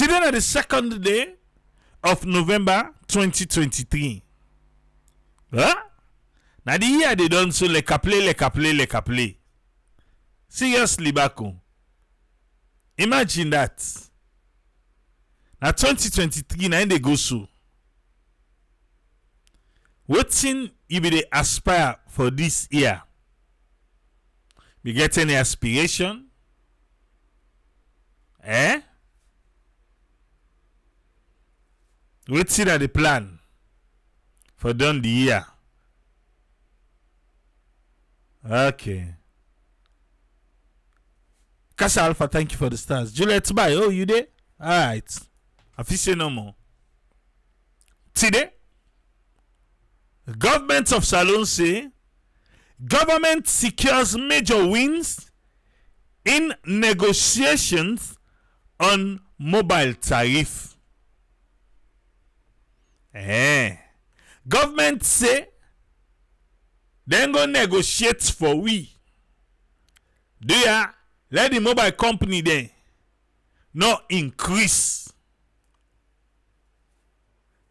Today is the second day of November 2023. Huh? Now the year they done so like a play. Seriously, Bako. Imagine that. Now 2023 now they go so. Wetin you be the aspire for this year? Be get any aspiration? Wetin are the plan for done the year? Okay. Casa Alpha, thank you for the stars. Juliet Bye, oh, you there? Alright. I feel say no more. Today, government of Salon say government secures major wins in negotiations on mobile tariff. Government say then go negotiate for we. Do ya let the mobile company then not increase?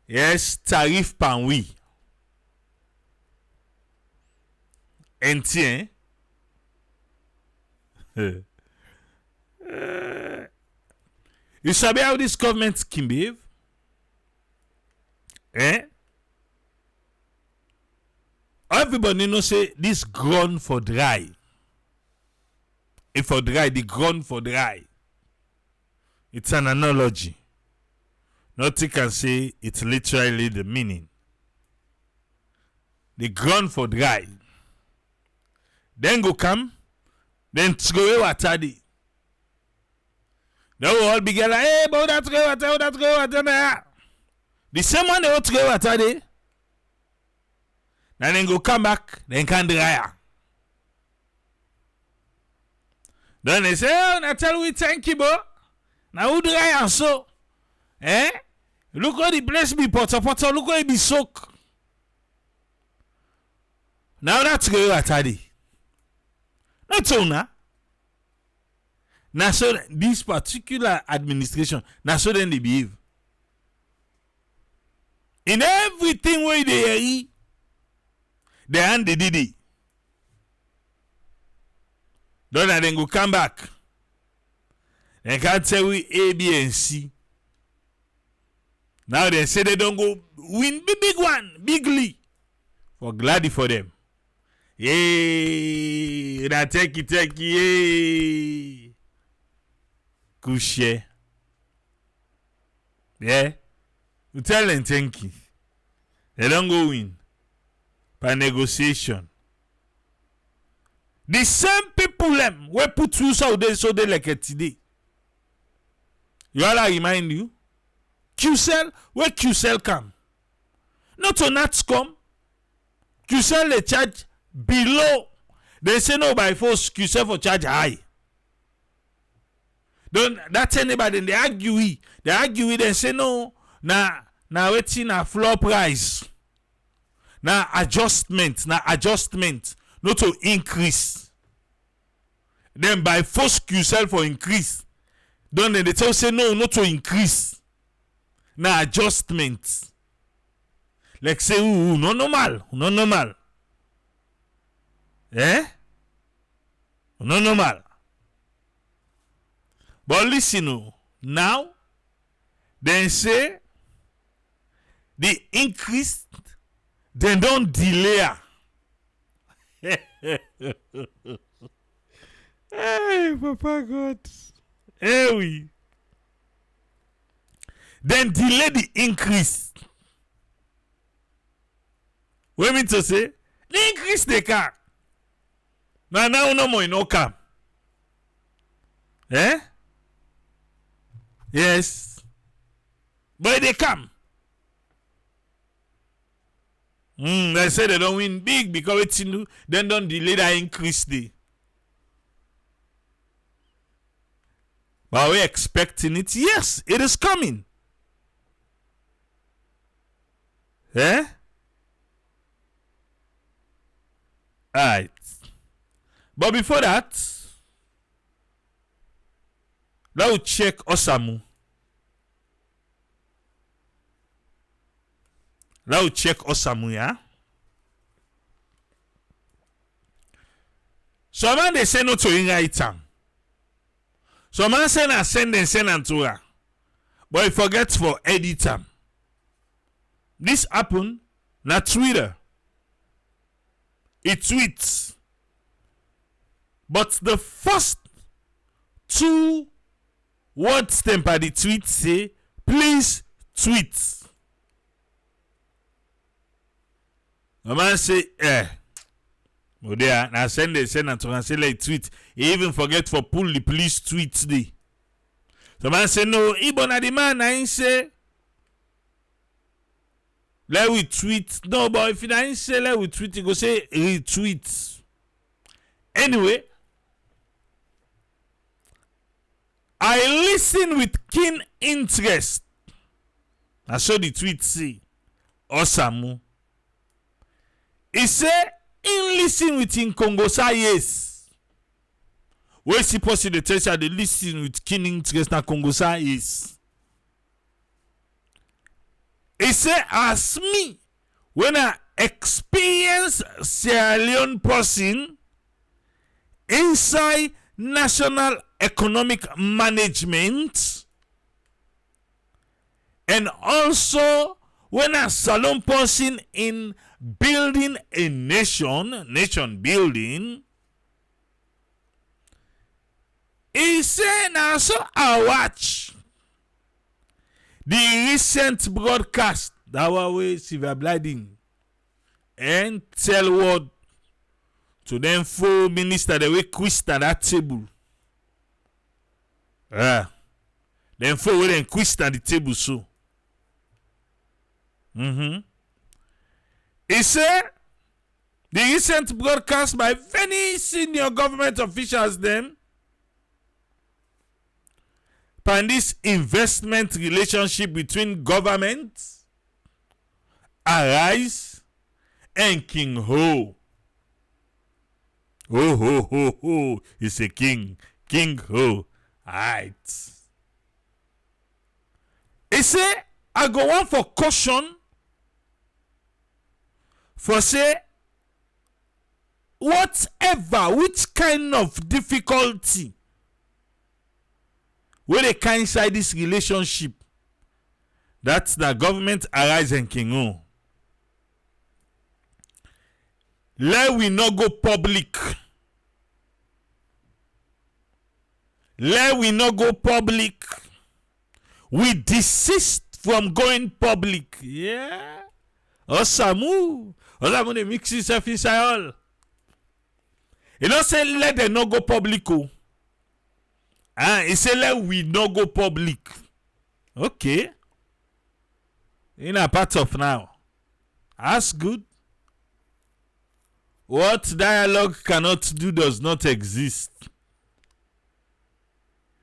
Yes, tariff pan we. Entien. You sabi how this government can behave? Everybody know say this grown for dry. If for dry, the grown for dry. It's an analogy. Nothing can say it's literally the meaning. The grown for dry. Then go come, then throw away water. They will all be like, hey, but that's throw water. The same one they will throw water there. Then go come back, then can dry. Then they say, oh, now tell we thank you, bro. Now who dry and so? Look how the place be potter, look how it be soak. Now that's go water there. Not so now. Now so this particular administration, now so then they behave. In everything where they hand they did it. Don't then go come back. They can't say we A, B, and C. Now they say they don't go win big one, bigly. We're glad for them. Yay! Now take it, yay! Couche. Yeah? You tell them thank you. They don't go win. By negotiation. The same people them we put you so they like it today. You all remind you? QCell, where QCell come? Not on Nats come. QCell they charge below. They say no by force QCell for charge high. Don't that's anybody they argue. They say no. Now waiting a floor price. Now adjustment. Not to increase. Then by force QCell for increase. Don't they tell say no, not to increase. Now adjustment. Like say no normal. No normal. But listen, now they say the increase then don't delay. Hey, Papa God. Hey, we. Then delay the increase. What mean to say? The increase they can. Now no more no come. Yes. But they come. They say they don't win big because it's new. Then don't delay that increase day. But we're expecting it. Yes, it is coming. Alright. But before that, let's check Osamu. Now check Osamu, yeah? Some man they say no to in right time. Some man say na send and to her. But he forgets for edit time. This happen na Twitter. It tweets. But the first 2 words them by the tweet say, please tweet. The man say, oh there, now send and to say like tweet. He even forget for pull the please tweet day. The man say no, Ibo na the man I say let we tweet. No, but if you ain't say let we tweet, you go say retweet. Anyway, I listen with keen interest. I saw the tweet say Osamu. He say in listen with in Congo say yes. Where supposed to the teacher they listen with keen interest na Congo say yes. He say as me when I experience Sierra Leone person inside national economic management and also when a salon person in building a nation building, he say now so I watch the recent broadcast that was Silver Blading and tell word to them 4 ministers that we quist at that table. Them 4 we then quist at the table so. He said the recent broadcast by very senior government officials them and this investment relationship between government, Arise, and King Ho. Oh, ho, ho, ho. He's a king. King Ho. Alright. He say, I go on for caution for say, whatever, which kind of difficulty where they can inside this relationship, that's the government Arise and King Ho. Let we not go public. Let we not go public. We desist from going public. Yeah. Osamu they mix himself inside all. You don't say let them not go public. He say let we not go public. Okay. In a part of now. That's good. What dialogue cannot do does not exist.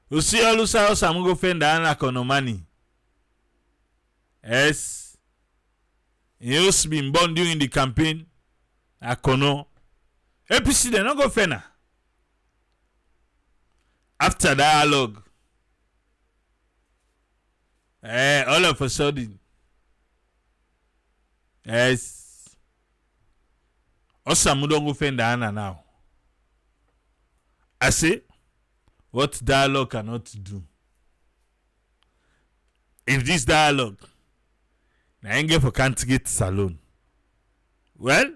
You see all those house I'm go fend an economy. Yes. He used been born during the campaign. Akono. APC they not go fend. After dialogue. All of a sudden. Yes. Osamu don't go fend Anna now. I say, what dialogue cannot do? If this dialogue, I ain't get for can't get salon. Well,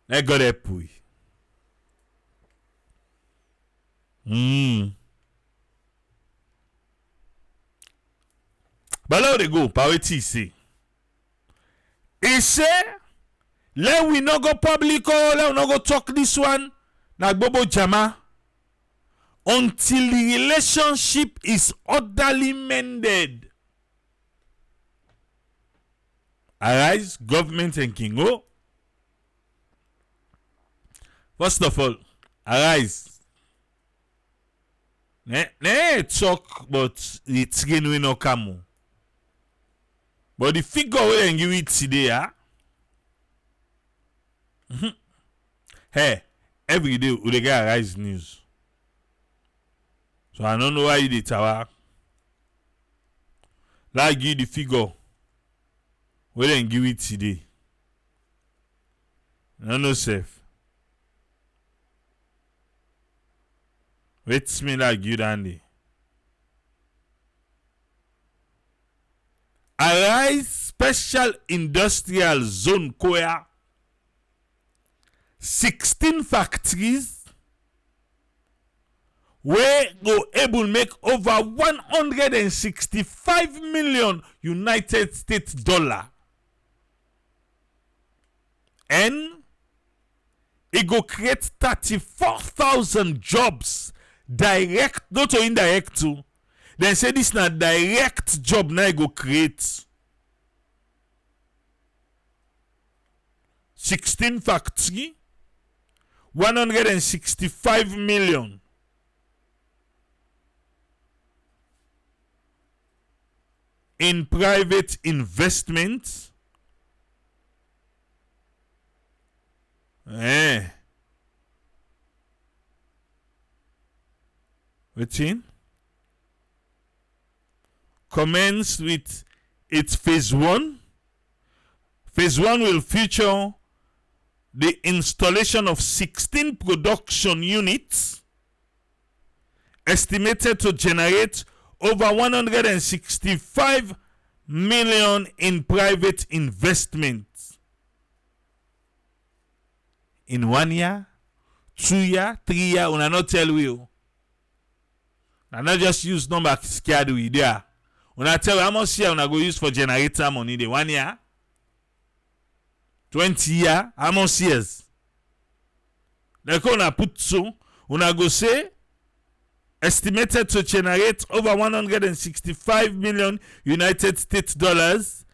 let God help we. But now they go, Paweti say. He say, let we not go public or let we not go talk this one. Na Bobo Jama. Until the relationship is orderly mended. Arise, government and King Ho. First of all, Arise. Ne talk but it's again we no come. But the figure we then give it today, hey, every day we get Arise news. So I don't know why you did tower. Like give the figure. We then give it today. No safe. Wait me like you dandy. Arise Special Industrial Zone Koya. 16 factories where go able make over 165 million United States dollar. And it go create 34,000 jobs, direct, not to indirect too. Then say this na direct job now go create. 16 factory, 165 million. In private investment. What's in? Commence with its phase 1. Phase 1 will feature the installation of 16 production units estimated to generate over 165 million in private investment. In 1 year, 2 year, 3 year, I not tell you. I not just use number scared we there. When I tell you how much year I go use for generator money, the 1 year, 20 year, how much years? Then I put so, when I go say, estimated to generate over 165 million United States dollars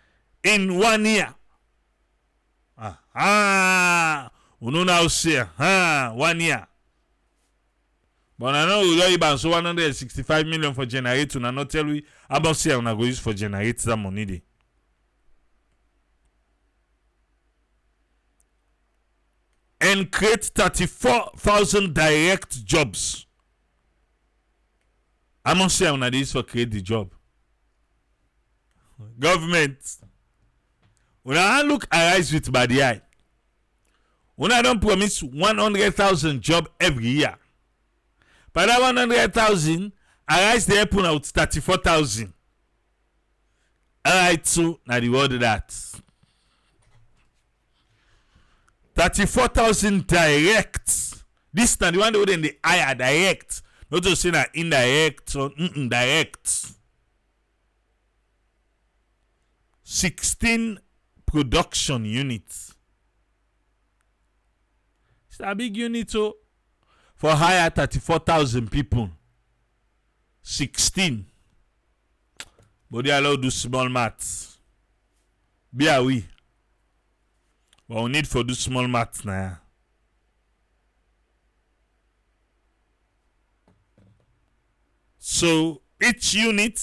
in 1 year. We know now say, 1 year. But I know we don't even so 165 million for generate. And I not tell you how much year I go use for generate that money day. And create 34,000 direct jobs. How much year I use for create the job? Government. When I look arise with bad eye. When I don't promise 100,000 job every year. But that 100,000, arise the open out 34,000. Alright, so now the word of that. 34,000 direct. This is the one that in the higher direct. Not to say that indirect or direct. 16 production units. It's a big unit, so for hire 34,000 people. 16. But they allow do small maths. Be a we. But we need for do small maths now. So each unit,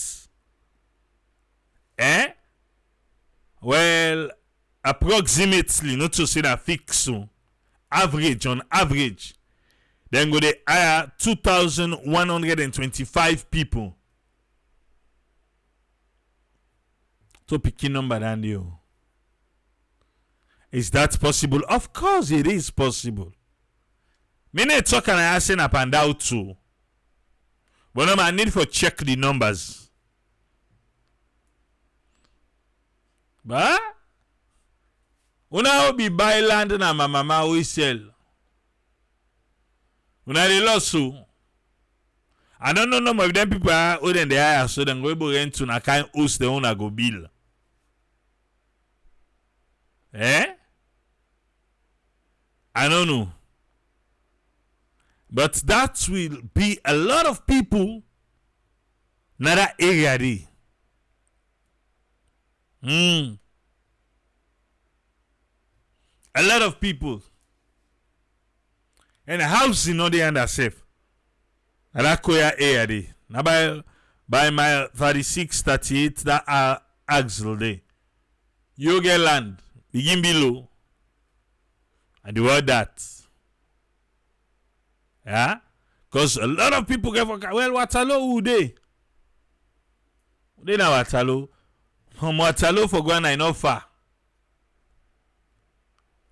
well, approximately, not to say that fix so, average on average, then go they hire 2,125 people. To picking number than you. Is that possible? Of course it is possible. Many talk and I asking up and down too. But no, I need for check the numbers. But una be buy land na my mama we sell. Una the lawsuit. I don't know if them people are older than they are, so then go able rent to na kind host the owner go bill. I don't know. But that will be a lot of people in that area there. A lot of people. And the house is not there under safe. And that Koya area there. Now by my 36, 38, that axle there. You get land. Begin below. And the word that. Yeah? Because a lot of people get for well, Waterloo who they? They know Waterloo. From Waterloo for Ghana not far.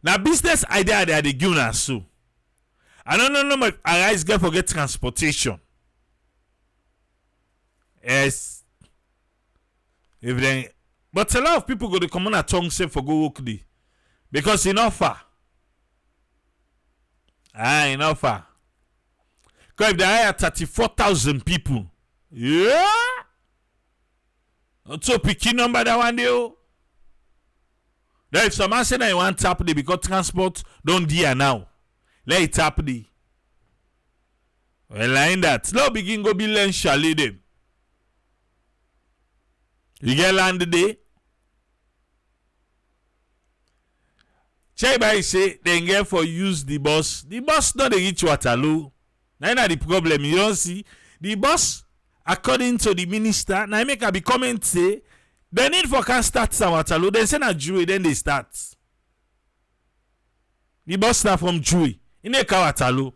Now business idea they are the give us so. I don't know my arise get forget transportation. Yes. If they, but a lot of people go to come on a tongue say for go work day. Because enough far. Enough far. Because if there are 34,000 people. Yeah. So picky number that one day. Then if someone say that you want tap day because transport don't dear now. Let it tap day. Well, like that. Slow begin go be learn chalet them. You get land today. Chai by say they get for use the bus. The bus not they reach Waterloo. Now the problem you don't see. The bus, according to the minister, now make a be comment say they need for can start some Waterloo. They send a jury, then they start. The bus start from jury. In a Waterloo.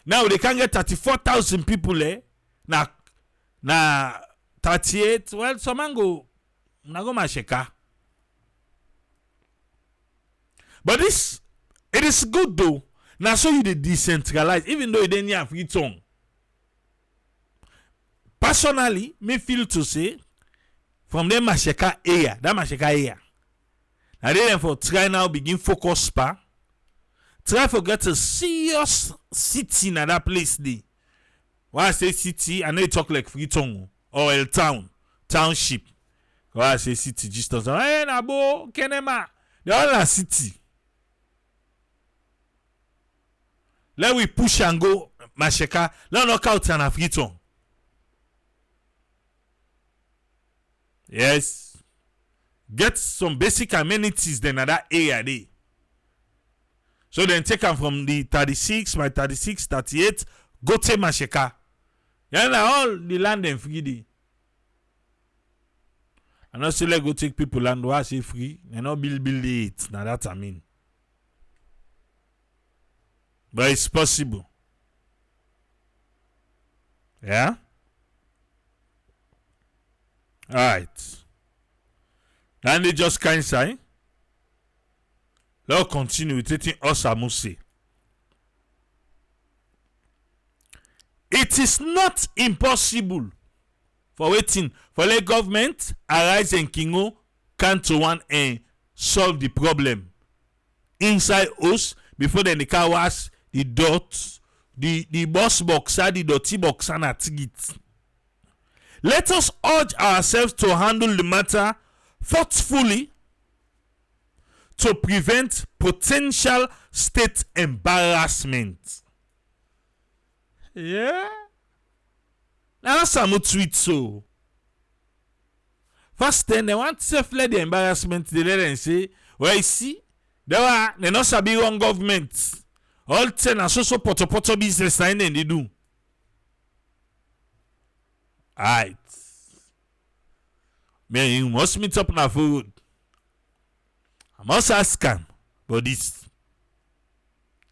Now they can get 34,000 people there. Na 38. Well, some man go masheka. But this, it is good though. Now so you the decentralize, even though you didn't have free tongue. Personally, me feel to say from the masheka area, that masheka area. Now they for try now begin focus pa. Try for get a serious city in that place there. When I say city, I know you talk like free tongue or El Town, township. When I say city, just don't say, hey, Nabo, Kenema. They're all a city. Let we push and go, Masheka. Let knock out an free tongue. Yes. Get some basic amenities then at that area there. So then take them from the 36, my 36, 38, go to Masheka. Yeah, all the land and free there. And also let go take people land who say free. And not build it. Now that I mean. But it's possible. Yeah? Alright. Then they just can't say. Let's continue with taking us a must. It is not impossible for waiting for the government arise and Kingo can to one and solve the problem inside us before then the car was the dot the boss box the dirty box and at it. Let us urge ourselves to handle the matter thoughtfully to prevent potential state embarrassment. Yeah. Now that's some tweet so. First then they want to let the embarrassment they let them say, well you see, they not sabi wrong government. All ten and so poto business and then they do. Alright. Man, you must meet up na food. I must ask him about this.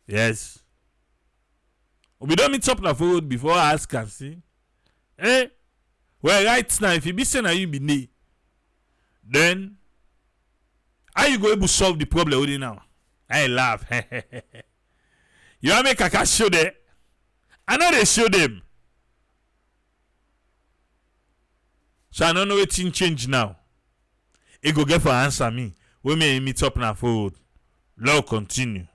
Yes. We don't meet up na food before I ask him, see? Eh? Well, right now, if you be saying that you be need, then how you go able to solve the problem with it now? I laugh. You want me to show them? I know they show them. So I don't know what thing change now. It go get for answer me. We may meet up now forward. Law continue.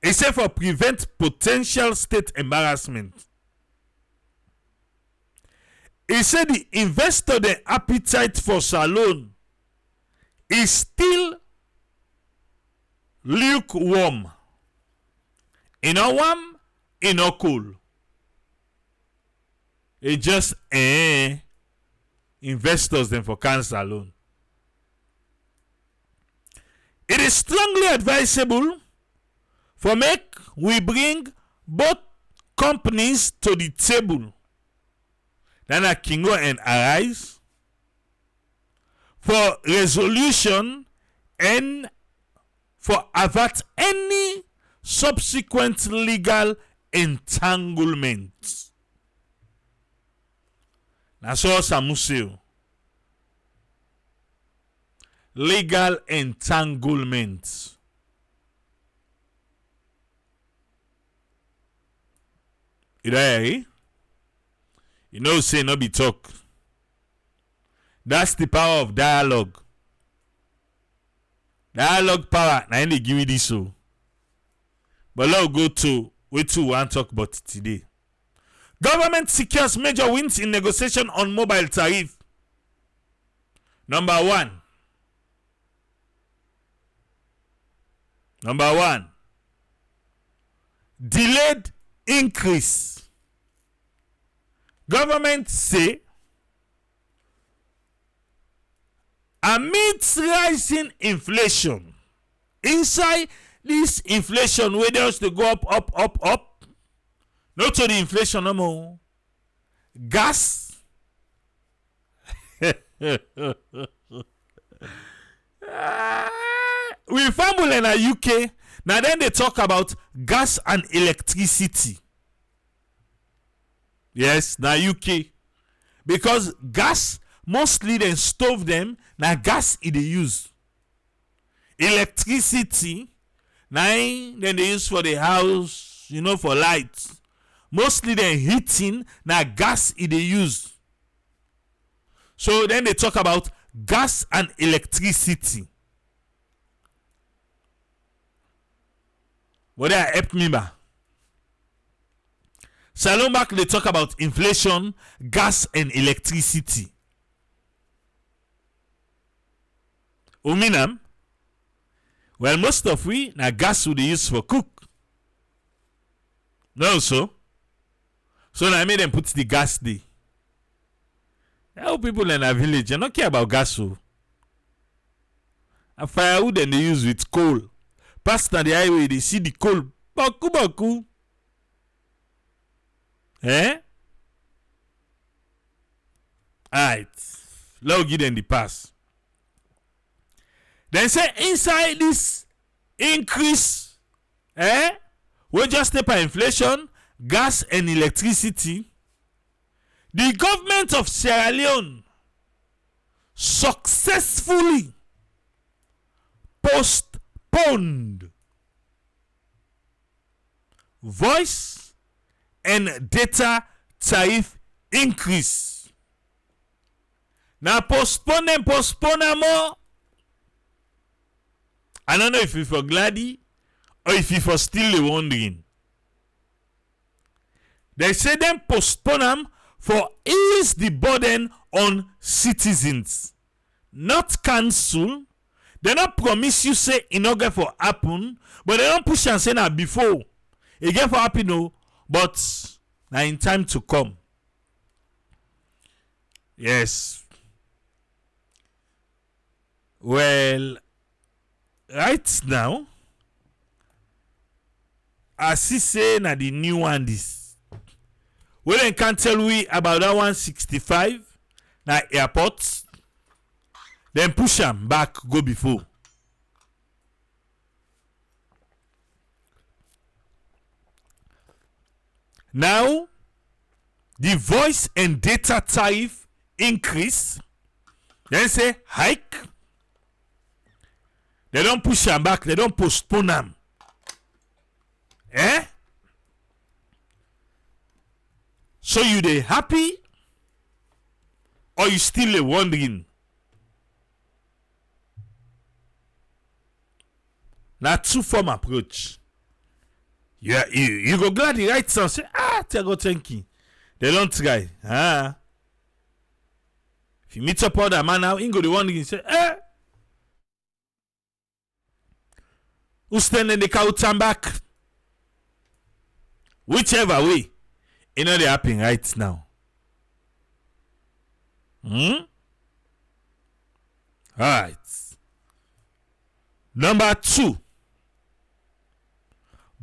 It said for prevent potential state embarrassment. He said the investor the appetite for salon is still lukewarm. In a warm, in a cool. It just investors then for cancer alone. It is strongly advisable for make we bring both companies to the table. Then a Kingo and arise for resolution and for avert any subsequent legal entanglement. That's all Samuseo. legal entanglement. You know, you know, say no be talk. That's the power of dialogue. Dialogue power. Now they give me this so. But let's go to what we want to talk about today. Government secures major wins in negotiation on mobile tariff. Number one. Delayed increase. Government say amidst rising inflation, inside this inflation wey dey to go up, not to the inflation no more. Gas we family in the UK now, then they talk about gas and electricity. Yes, now UK, because gas mostly then stove them now gas it they use. Electricity now then they use for the house, you know, for lights. Mostly then heating now gas it they use. So then they talk about gas and electricity. What they help me ba? Salon back they talk about inflation, gas and electricity. Uminam. Well, most of we na gas we use for cook. No so. So I made them put the gas there. How people in a village they don't care about gas so. And firewood then they use with coal. Pass down the highway, they see the coal. Baku. Eh? Alright. Let's give them the pass. Then say inside this increase, we just step by inflation, gas and electricity. The government of Sierra Leone successfully postponed voice and data tariff increase. Now postpone more. I don't know if you for Glady or if you for still wondering. They say them postpone them for ease the burden on citizens, not cancel. They not promise you say it not get for happen, but they don't push and say that before it get for happen no, but now in time to come. Yes. Well, right now, I see say na the new one this. Well, they can tell we about that 165 na airports. Then push them back, go before. Now, the voice and data tariff increase. Then say hike. They don't push them back, they don't postpone them. So you they happy? Or you still wondering? Now two-form approach. Yeah, you go glad the right sound say, thank you. They don't try. If you meet up other man now, you go the one you say, who stand in the couch and back? Whichever way, you know they happen right now. Alright. Number 2.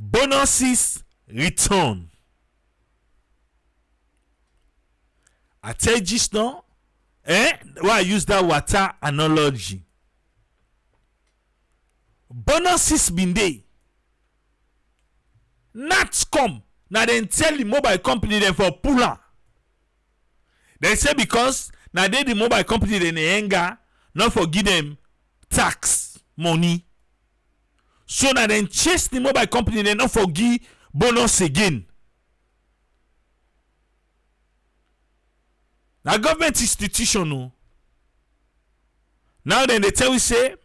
Bonuses return. I tell you just now, why I use that water analogy. Bonuses been there. Not come. Now then tell the mobile company them for puller. They say because now they the mobile company then anger not forgive them tax money. So now then chase the mobile company, they not forgive bonus again. Now government institution, no. Now then they tell we say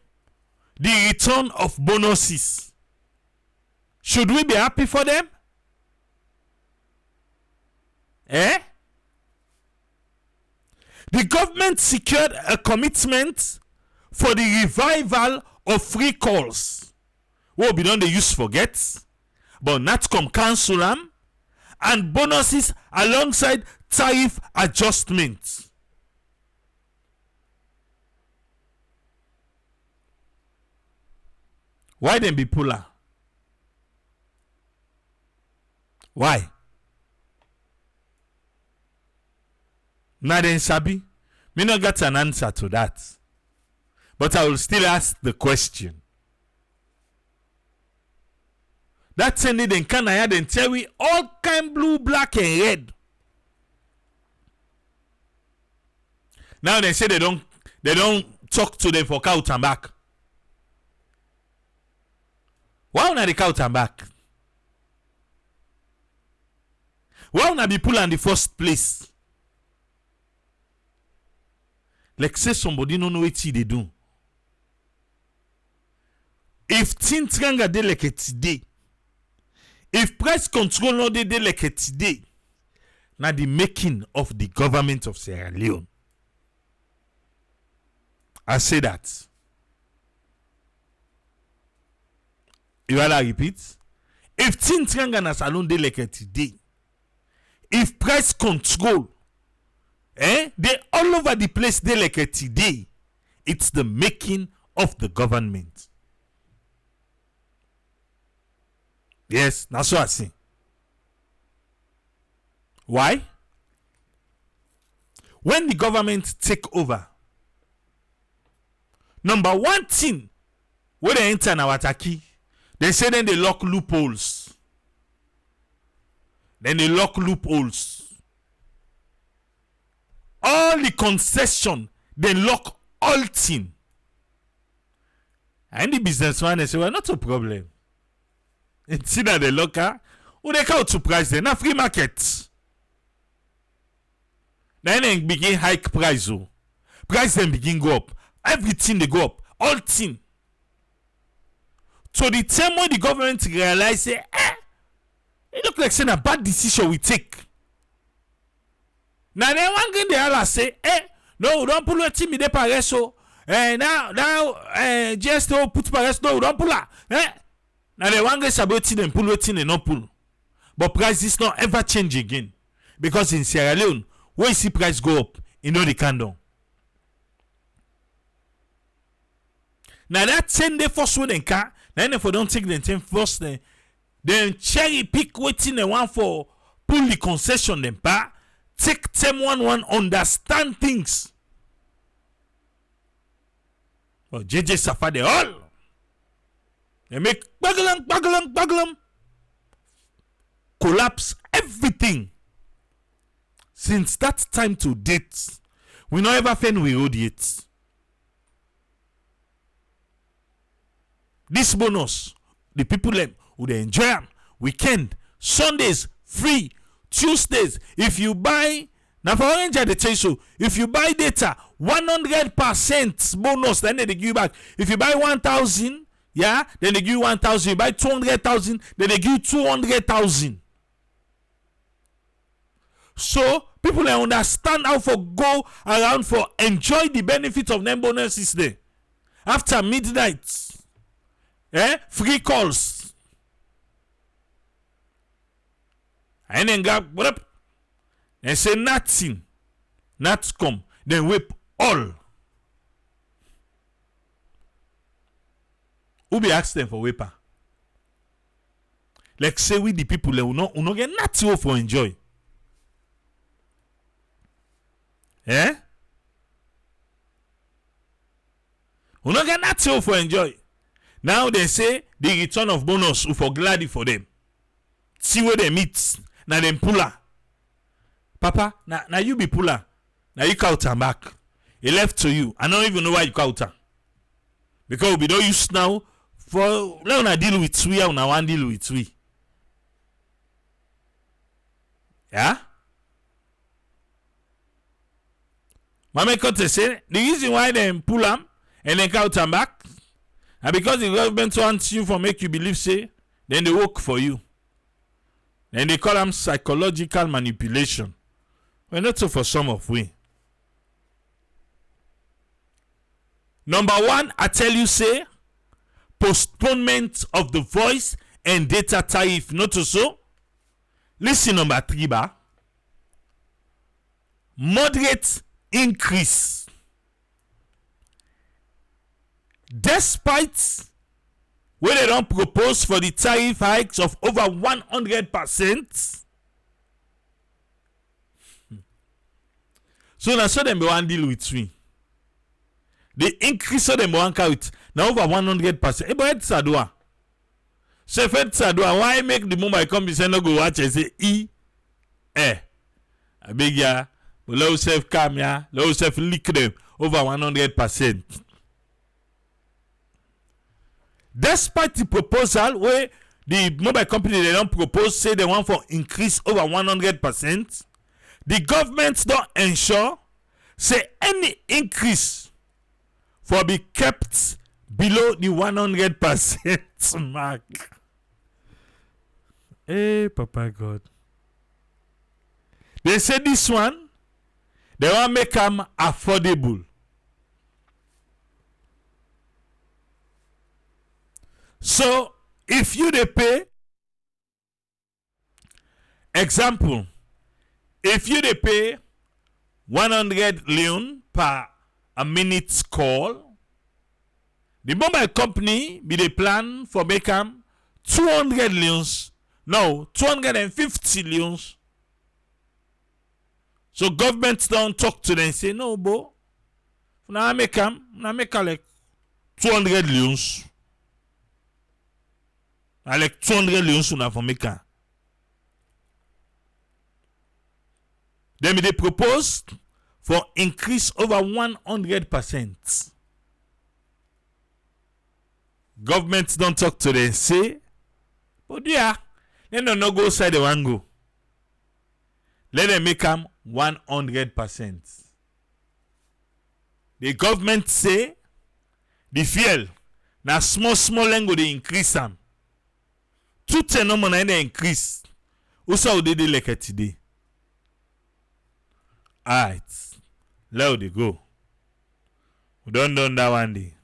the return of bonuses. Should we be happy for them? Eh? The government secured a commitment for the revival of free calls. What we don't they use forget, but NATCOM cancel them, and bonuses alongside tariff adjustments. Why them be puller? Why? Now then sabi, me not got an answer to that. But I will still ask the question. That sending then can I then tell we all kind blue, black, and red. Now they say they don't talk to them for count and back. Why not the count and back? Why not be pull in the first place? Like say somebody don't know what they do. If things can get like today, if price control no dey like today, na the making of the government of Sierra Leone. I say that. You wanna repeat? If things can get salon dey like today, if price control, they all over the place dey like today, it's the making of the government. Yes, that's what I see. Why? When the government take over, number one thing, when they enter our Taki, they say then they lock loopholes. All the concession, they lock all thing. And the businessman, they say, well, not a problem. And see that the locker, who they count to price them, na free market. Then they begin hike price. Price them begin go up. Everything they go up. All thing. So the time when the government realize, say, it look like saying a bad decision we take. Now then one thing they all say, no, don't pull your team in the pareso. Now, just put pareso, no, don't pull her. Now the one guys about it and pull it in and not pull. But prices not ever change again. Because in Sierra Leone, when you see price go up, you know the candle. Now that 10 day first one and car, then if we don't take the 10 first, then cherry pick waiting the one for pull the concession then pa. Take them one understand things. But JJ suffer the all. They make baglam, collapse everything. Since that time to date, we not ever find we owed yet. This bonus, the people them would enjoy them. Weekend, Sundays, free, Tuesdays. If you buy, now for orange they tell you so. If you buy data, 100% bonus, then they give you back. If you buy 1,000, yeah, then they give you 1,000. You buy 200,000, then they give you 200,000. So people they understand how for go around for enjoy the benefits of them bonuses there. After midnight, free calls. And then grab what up? And say nothing, not come. Then whip all. Who be ask them for whipper? Like say we the people who no get nothing for enjoy. Who no get nothing for enjoy. Now they say the return of bonus for glad for them. See where they meet. Now them puller. Papa, now you be puller. Now you count her back. It left to you. I don't even know why you count her. Because we don't use now for Leone deal with we, and one deal with we. Yeah? Mama Kote say the reason why they pull them and then count them back, and because the government wants you for make you believe say, then they work for you. Then they call them psychological manipulation. Well, not so for some of we. Number one, I tell you say, postponement of the voice and data tariff. Not so. Listen, number three, moderate increase. Despite when they don't propose for the tariff hikes of over 100%, so now so them be one deal with me. The increase so them one count now over 100%. Eh, but it's Sadua. So if it's Sadua, why make the mobile company say no go watch and say I beg ya, but low self cam ya, low self lick them over 100%. Despite the proposal where the mobile company they don't propose say they want for increase over 100%, the government don't ensure say any increase for be kept below the 100% mark. Hey, Papa God. They say this one, they want make them affordable. So, if you they pay, example, if you they pay 100 Leone per a minute's call, the mobile company be the plan for make them 200 Leones, no, 250 Leones. So government don't talk to them and say, no, bo, now I make like 200 Leones. I like 200 Leones for make them. Then they proposed for increase over 100%. Government don't talk to them, say, but yeah, let them not go side the one go. Let them make them 100%. The government say the fuel now small language they increase them. 210 no money they increase. Also they like it today. Alright, let they go. We don't done that one day.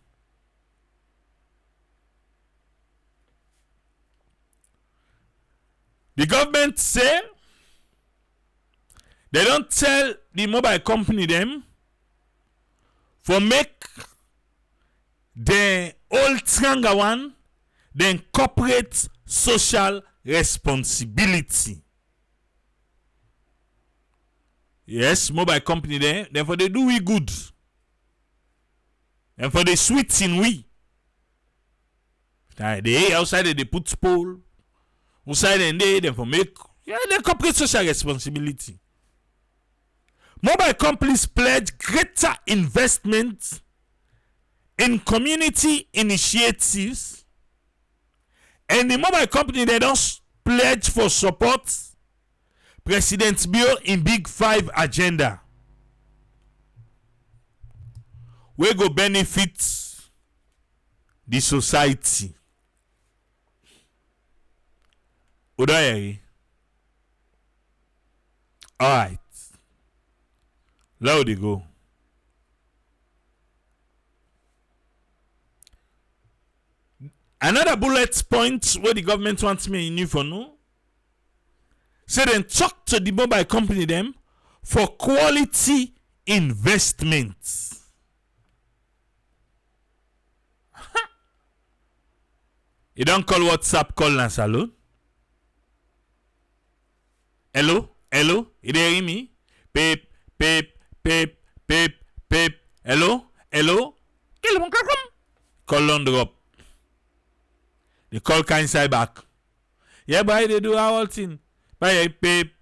The government say they don't tell the mobile company them for make the old stronger one then corporate social responsibility. Yes, mobile company there, therefore they do we good. And for the sweets in we. They outside they put pole. Outside and they for make the corporate social responsibility. Mobile companies pledge greater investment in community initiatives, and the mobile company they don't pledge for support President Bill in Big Five agenda. We go benefit the society. Alright. Let they go. Another bullet point where the government wants me in you for no. Say then talk to the mobile company them for quality investments. You don't call WhatsApp call na salon. Hello? You hear me? Pip. Hello? Call on drop. The call can side back. Yeah, but they do our thing. By pip.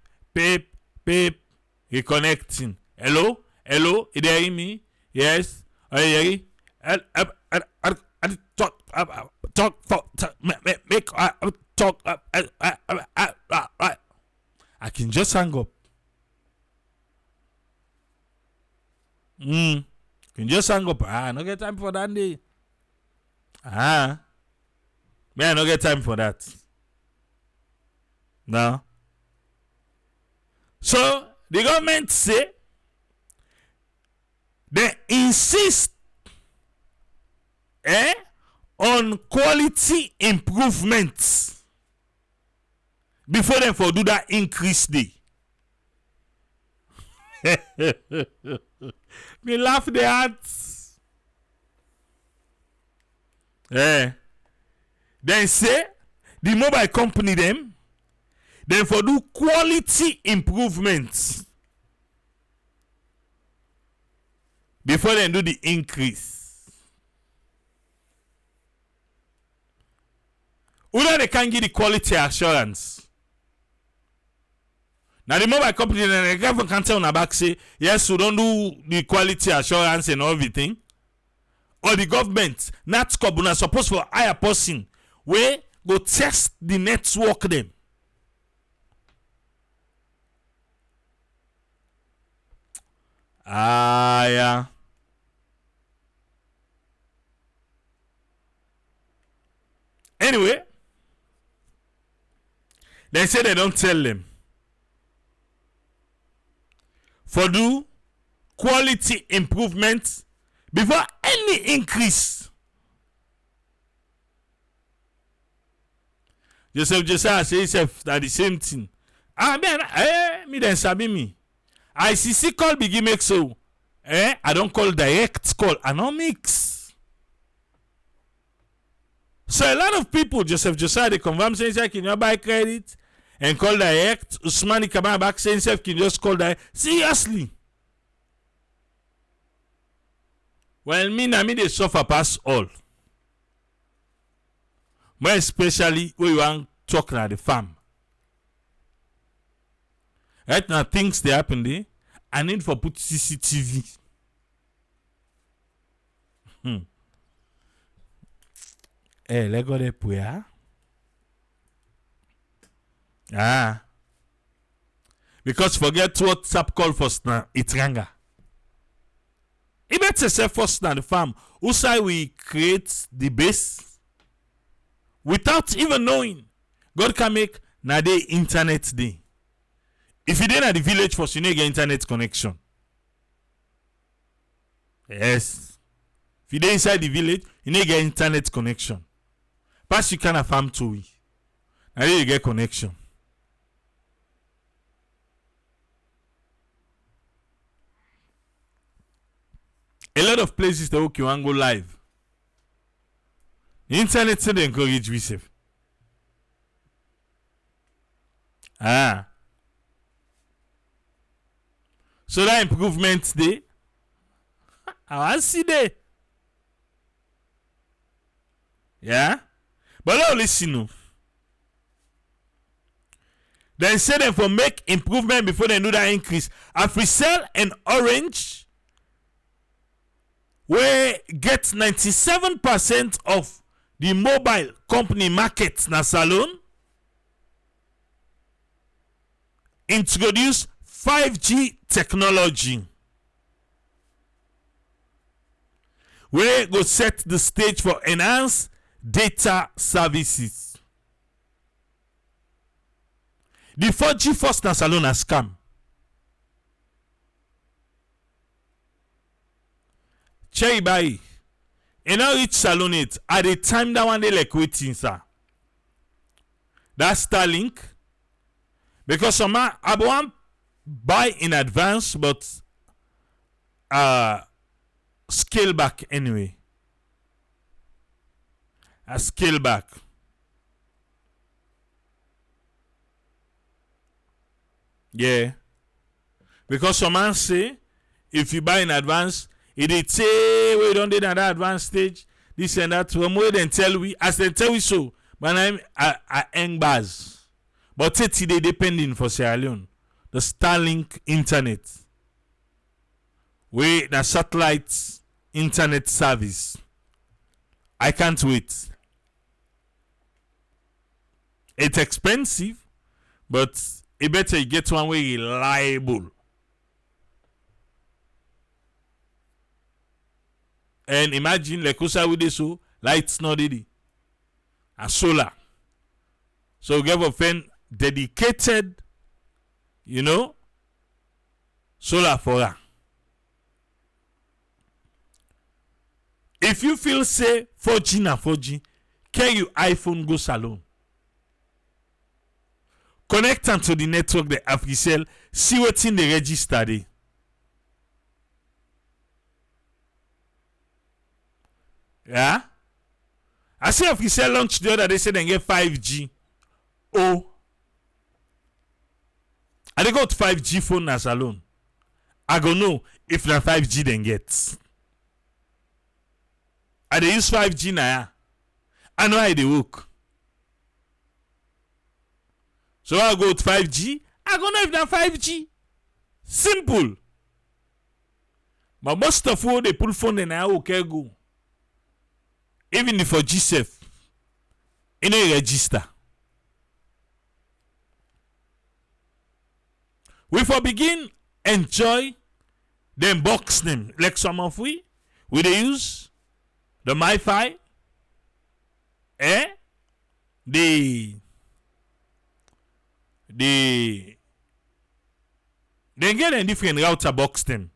Reconnecting. Hello? You hear me? Yes. Are you hearing? talk for make talk. I can just hang up. Can just hang up. No get time for that day. Me I no get time for that. No. So the government say they insist on quality improvements before them for do that increase day. Me laugh the hearts. Then say the mobile company them for do quality improvements before they do the increase. Whether they can give the quality assurance. Now the mobile company the government can tell on the back say yes, we don't do the quality assurance and everything. Or the government not supposed for hire person where go test the network them. Yeah. Anyway, they say they don't tell them for do quality improvements before any increase. Joseph say himself that the same thing. Me then sabi me. ICC call begin make so. I don't call direct call. I don't mix. So a lot of people, Joseph Josiah, they confirm saying, can you buy credit and call direct? Usmani Kabana back saying, can you just call direct? Seriously. Well, me they suffer past all. More especially when you want talking at the farm. Right now, things they happen there. I need for put CCTV. Let go de puya. Because forget WhatsApp call first now, it ranga. It better say first now the farm. Usai we create the base without even knowing. God can make na day internet day. If you didn't at the village first, you need get internet connection. Yes. If you didn't inside the village, you need get internet connection. Pass you can farm to we. Now you get connection. A lot of places that you want go live. The internet say they encourage we safe. So that improvement day, I want see there. Yeah? But now listen. They say them for make improvement before they do that increase. Africell and Orange we get 97% of the mobile company market na salon introduce 5G technology. We go set the stage for enhanced data services. The 4G first na salon a scam. Cherry buy. You know each salon it at the time that one day like waiting, sir. That's Starlink. Because some I want buy in advance, but scale back anyway. A scale back. Yeah. Because some man say if you buy in advance, it say we don't do that advanced stage, this and that. One more than tell we, as they tell we so, but I'm a bars. But it's they depending for Sierra Leone. The Starlink internet. We the satellite internet service. I can't wait. It's expensive, but it better you get one way reliable. And imagine like with this so lights not ready. A solar. So we have a fan dedicated, solar for her. If you feel say 4G na 4G, can you iPhone go salon? Connect them to the network the Africell, see what's in the register there. Yeah? I see Africell launch the other day say they get 5G. Oh. I they got 5G phone as alone. I go know if na 5G then get. I they use 5G now. I know how they work. So I go with 5G. I go know if na 5G. Simple. But most of all they pull phone and I okay go. Even if for G safe, in a register. We for begin enjoy them box them like some of we they use the MiFi, they get a different router box them.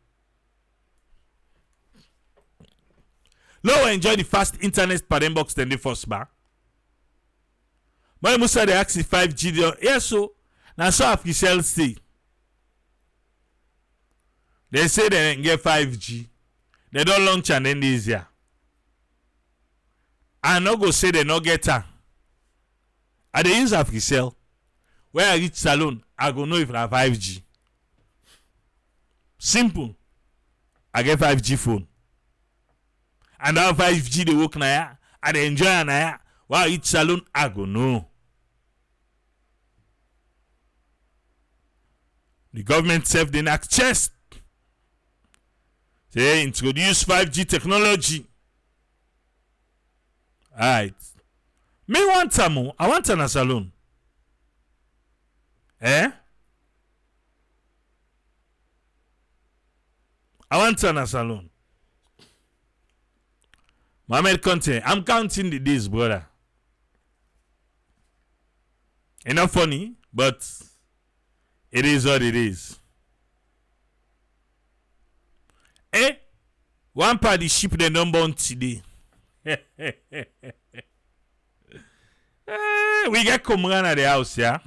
Low enjoy the fast internet per them box them the first bar. But most of the ask 5G. Yes, so now so Africell say. They say they get 5G. They don't launch an end this year. I no go say they no get her. I dey use Africell. When I reach salon, I go know if I have 5G. Simple. I get 5G phone. And that 5G they work now. I dey enjoy now. When I reach salon, I go know. The government self dey knock chest. They introduce 5G technology. Alright. Me want some. I want an salon. I want an salon. Mohammed Conte, I'm counting the days, brother. Enough funny, but it is what it is. One party ship the number on today. We get Comran at the house, yeah.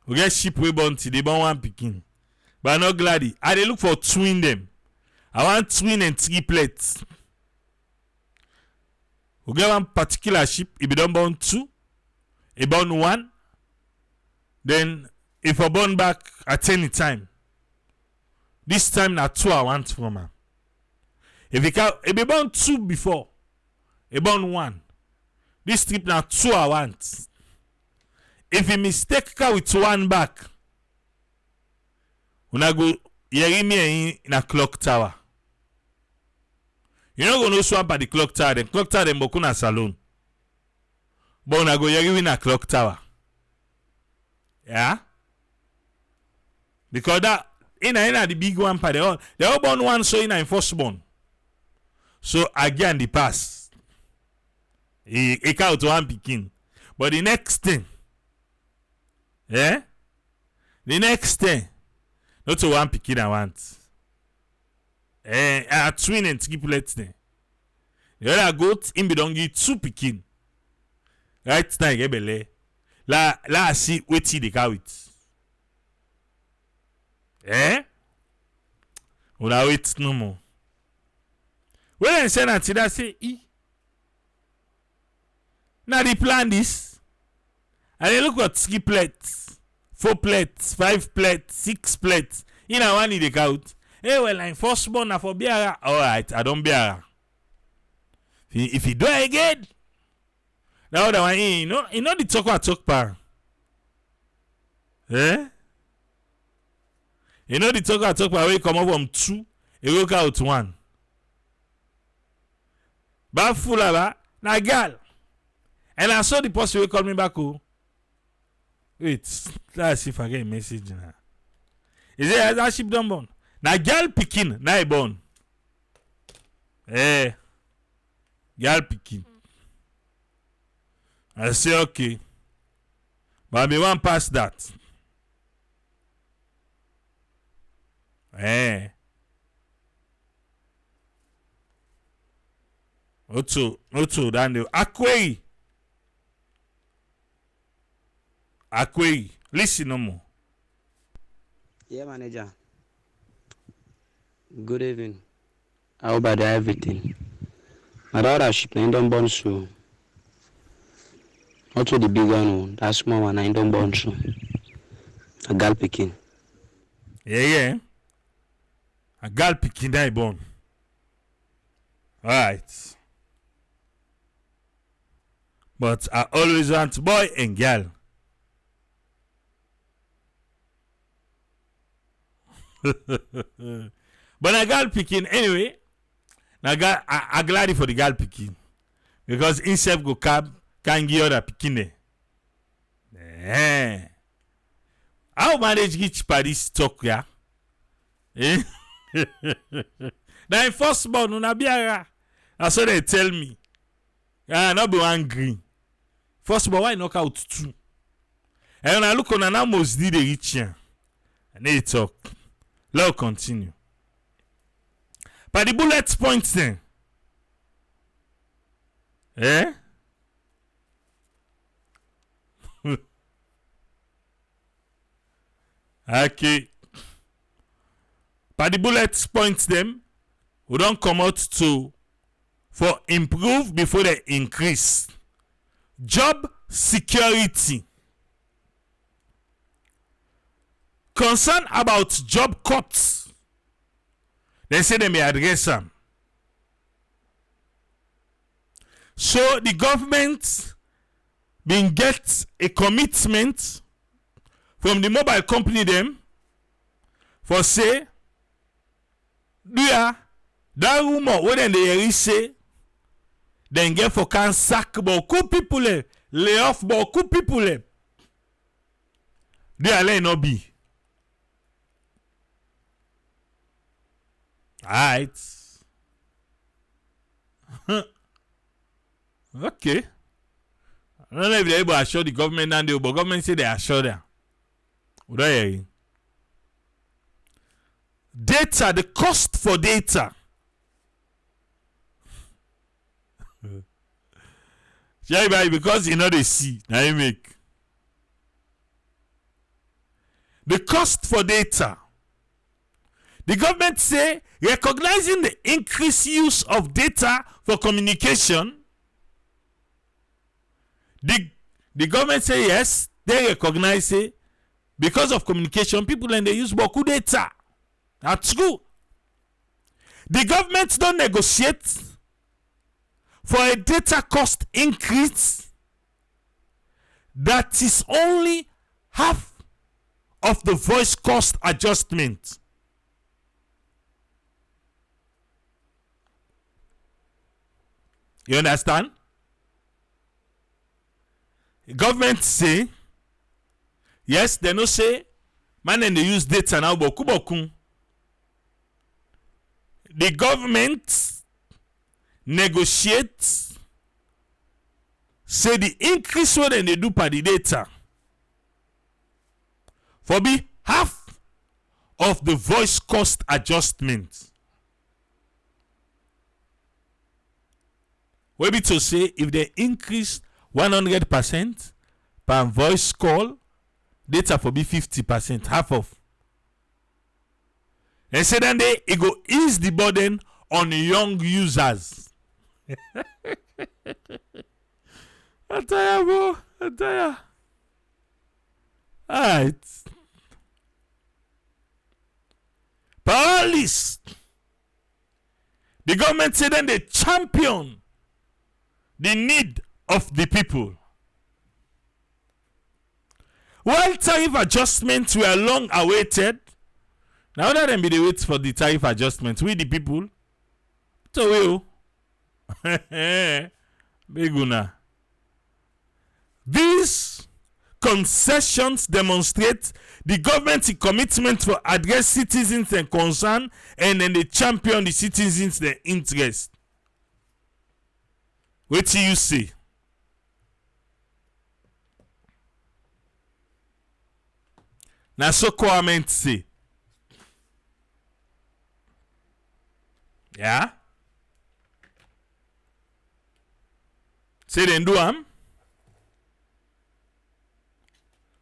We get ship we born today, born one picking. But I'm not glad. I dey look for twin them. I want twin and triplets. We get one particular ship, if we don't born 2, it born 1. Then if I born back at any time. This time na 2 I want from her. If he born 2 before, he born 1. This trip na 2 I want. If he mistake her with 1 back, when I go hear me in a clock tower. You know go no swap at the clock tower. The clock tower dem boku na salon. But when I go hear in a clock tower. Yeah? Because that in the big one part they all born 1 so in first born. So again the pass. He count 1 picking. But the next thing, the next thing, not to 1 picking I want. A twin and triplets thing. The other goat in be don't give 2 picking. Right now you get La see wait the cow it. Una wait no more. When I say that, I say, now they plan this. And they look at 3 plates, 4 plates, 5 plates, 6 plates. You know, one in the count. Hey, well, I'm first born for Biara. Alright, I don't Biara. If you do it again, the other one, you know the talk par. You know the talk par where you come up from 2, you look out 1. Ba full ba na gal. And I saw the person who called me back. Oh, wait, let's see if I get a message now. Is it that ship done born? Na gal pikin na e born. Gal pikin. I say okay. But me want pass that. Oto dan de Akwei. Listen no more. Yeah, manager. Good evening. How about everything? My daughter she playing don born so. Not to the big one, that small one I don't born so. A girl picking. Yeah. A girl picking that born. Alright. But I always want boy and girl. But a girl picking anyway. I glad for the girl picking. Because himself go cab can give other picking. How manage each Paris talk ya? Now first born una biara. That's what they tell me. Not be angry. First born why knock out two? And when I look on an almost did the rich here. And they talk. Let's continue. But the bullet points then. Okay. But the bullet points them. We don't come out to for improve before they increase. Job security. Concern about job cuts. They say they may address them. So the government been get a commitment from the mobile company them for say that rumor when they say then get for can sack beaucoup people lay off beaucoup people they are not be. Alright. Okay. I don't know if they're able to assure the government and but government say they assure them. What are you? Data, the cost for data. Because you know they see, now you make. The cost for data. The government say recognizing the increased use of data for communication. The government say yes, they recognize it because of communication. People and they use beaucoup data. That's true. The government don't negotiate for a data cost increase that is only half of the voice cost adjustment. You understand? The government say yes, they no say man and they use data now boku. The government negotiates say the increase what they do per the data for be half of the voice cost adjustment. We be to say if they increase 100% per voice call, data for be 50%, half of. And say then it go ease the burden on young users. I tell you, bro. I tell you. Alright. Police. The government say then they champion the need of the people. While tariff adjustments were long awaited, now that them be the wait for the tariff adjustment, we the people, so Big una. These concessions demonstrate the government's commitment to address citizens' concern and then they champion the citizens' interest. What do you say? Na so comment say. Yeah? Say dem do am?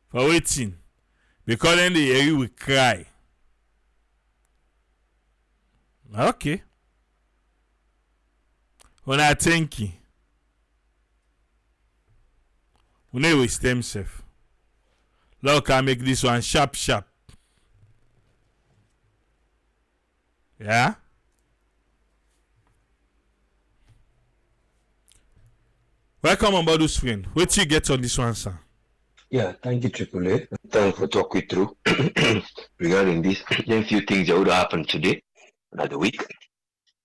For waiting. Because then the area will cry. Okay. Una thank you. Una waste himself. Look, I make this one sharp. Yeah? Welcome on board this friend. What you get on this one, sir? Yeah, thank you, Triple A. Thanks for talking through regarding this. There are a few things that would happen today, another week.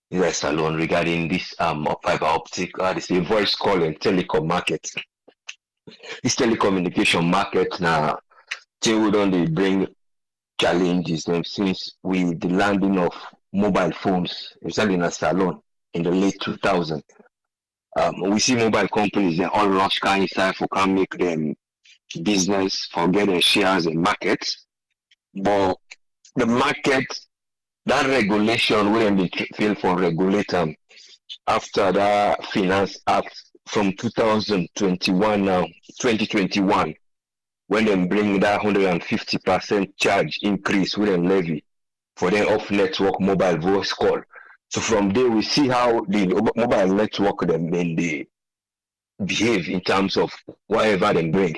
Yes, alone regarding this fiber optic, this voice call and telecom market. This telecommunication market now, they would only bring challenges since with the landing of mobile phones, especially in a salon in the late 2000s. We see mobile companies, they all rush kind inside for can make them business for getting shares in markets. But the market, that regulation wouldn't be feel for regulator after that Finance Act from 2021 now, 2021, when they bring that 150% charge increase with a levy for their off-network mobile voice call. So from there, we see how the mobile network they behave in terms of whatever they bring.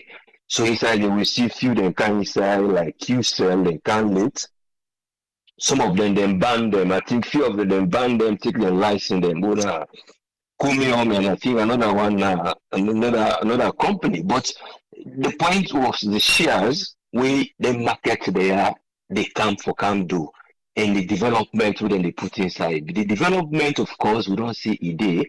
So inside they receive few they can inside like QCell, they can lit. Some of them ban them. I think few of them ban them, take their license, them go to Comium, and I think another one, another company. But the point was the shares we they market they can do. And the development within they put inside. The development, of course, we don't see idea,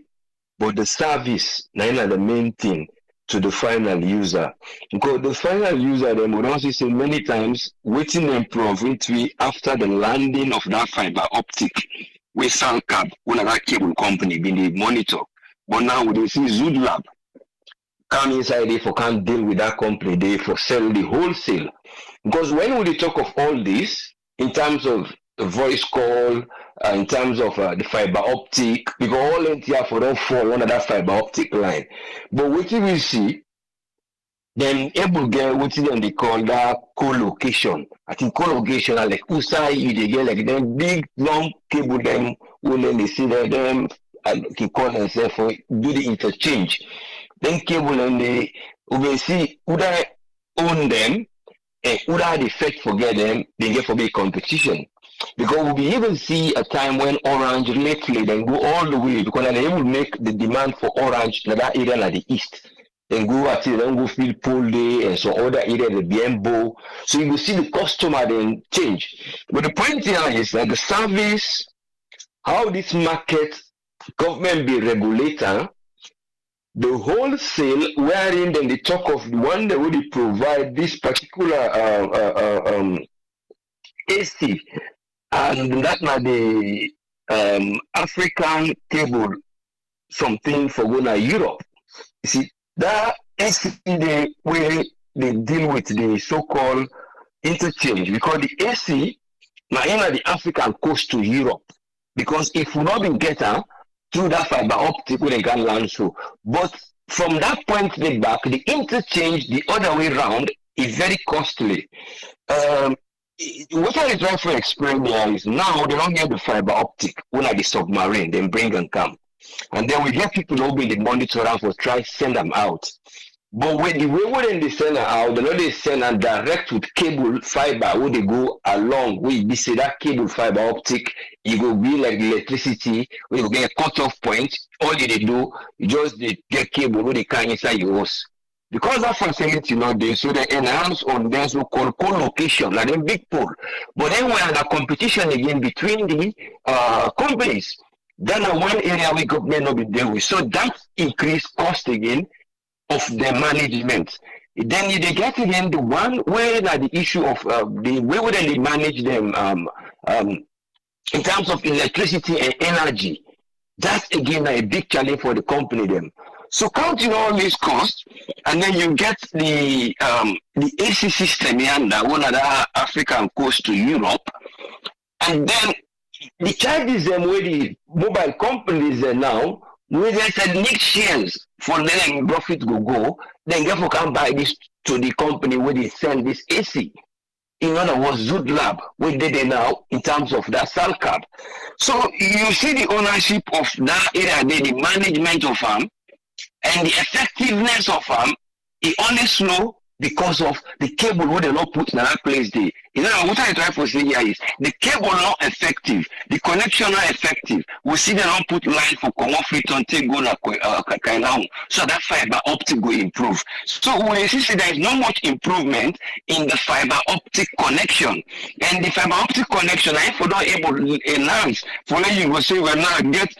but the service, now the main thing to the final user. Because the final user, them we don't see many times waiting and province after the landing of that fiber optic. We sell cab, one of that cable company being the monitor. But now we see Zoodlab come inside there for can't deal with that company, they for sell the wholesale. Because when we talk of all this, in terms of the voice call, in terms of the fiber optic, because all NTR for don't fall under that fiber optic line. But what we see, then able get what they call that co-location. I think co-location are like Usai, you get like them big long cable them when they see them can call themselves for do the interchange. Then cable and they will see who they own them and who they fetch for get them, they get for big competition. Because we even see a time when Orange lately then go all the way because they will make the demand for Orange in that area like the east. Then go at it, then go feel Pole Day and so other area the Biembo. So you will see the customer then change. But the point here is that the service, how this market government be regulator, the wholesale wherein then they talk of the one that would provide this particular AC. And that now the African cable, something for going to Europe. You see, that is the way they deal with the so-called interchange because the AC now in the African coast to Europe. Because if we not been getting through that fiber optic, we can land through. But from that point back, the interchange the other way around is very costly. What I try to explain here is now they don't get the fiber optic when are the submarine, then bring and come. And then we get people who be the monitor around for try send them out. But when the way when they send them out, they know they send them direct with cable fiber where they go along with they say that cable fiber optic, you go be like the electricity, when you get a cut-off point, all they do, you just they get cable where they can inside your house. Because that facility not there, so they enhance on their so-called co-location, like a big pool. But then we have a competition again between the companies. Then one area we government not be there with. So that increase cost again of the management. Then you they get again the one where that the issue of the way would they manage them um, in terms of electricity and energy. That's again a big challenge for the company them. So counting all these costs, and then you get the AC system here under one of the African coast to Europe, and then the charges them where the mobile companies are now, where they said next shares for them profit go, then therefore can buy this to the company where they sell this AC. In other words, Zood Lab, we did it now in terms of that Salcab. So you see the ownership of that area, the management of farm, and the effectiveness of farm, it only slow because of the cable where they not put in that place there. You know what I try to say here is the cable not effective, the connection not effective. We see they don't put line for common free to take go na so that fiber optic will improve. So we see there is not much improvement in the fiber optic connection, and the fiber optic connection, if we not able to enhance, for you will say we now get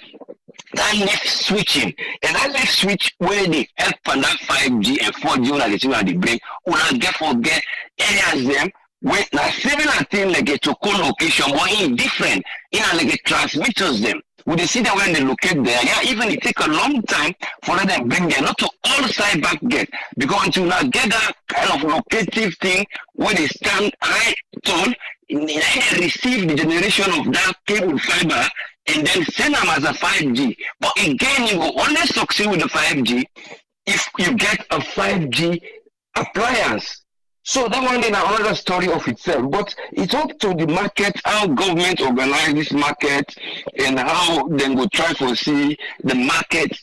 that left switching, and that left switch where they help on that 5G and 4G on the thing they bring, una get forget areas them where na similar thing like a to co-location, but in different, like a transmitters them. We they see that when they locate there, yeah, even it take a long time for them bring them not to all side back get, because until now get that kind of locative thing where they stand high tall, they receive the generation of that cable fiber and then send them as a 5G. But again, you will only succeed with the 5G if you get a 5G appliance. So that one is another story of itself. But it's up to the market, how government organize this market and how they will try to see the market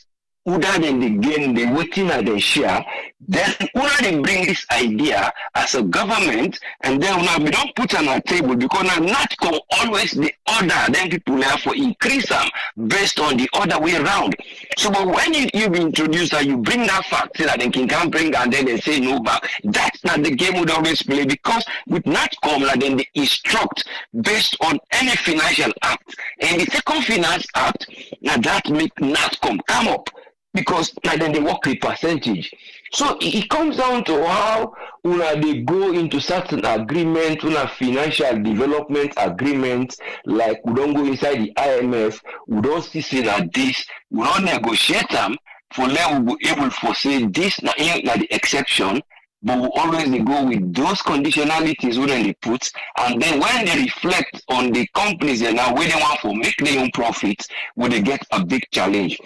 other than the gain, they waiting at the share. Then when they bring this idea as a government, and then now we don't put on a table because now not always the order, then people have to increase them based on the other way around. So but when you introduce that, you bring that fact that they can bring and then they say no back. That's not the game would always play, because with NATCOM, like, then they instruct based on any financial act. And the second finance act, now that make NATCOM come up, because then they work with percentage. So it comes down to how they go into certain agreement, financial development agreement, like we don't go inside the IMF, we don't see that this, we don't negotiate them, for them we be able to say this na the exception, but we always go with those conditionalities when they put, and then when they reflect on the companies and now where they want to make their own profits, when they get a big challenge.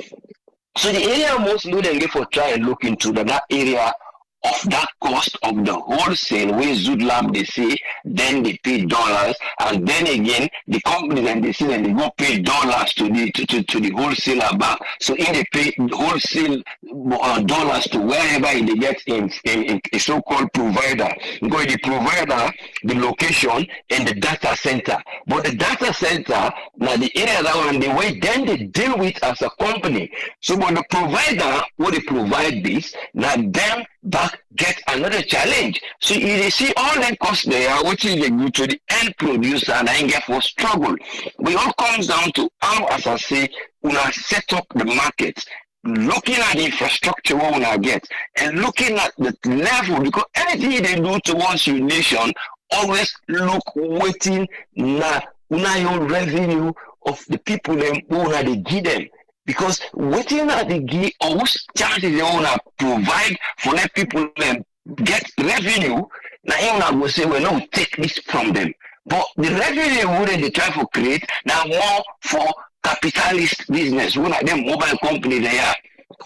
So the area most load and get for try and look into that area of that cost of the wholesale where Zood Lab they say, then they pay dollars, and then again the companies and they say that they go pay dollars to the wholesaler back. So if they pay wholesale dollars to wherever they get in a so-called provider, because the provider, the location and the data center. But the data center, now the area that one the way then they deal with as a company. So when the provider what they provide this, now them back get another challenge. So you see all the costs there, which is they go to the end producer and then get for struggle. But it all comes down to how, as I say, una set up the market, looking at the infrastructure we una get, and looking at the level, because anything they do towards your nation, always look waiting na your revenue of the people them who they give them. Because waiting at the give or which charges they want to provide for let people get revenue, now you will say, well, no, take this from them. But the revenue wouldn't they try to create now more for capitalist business, one of them mobile company they are.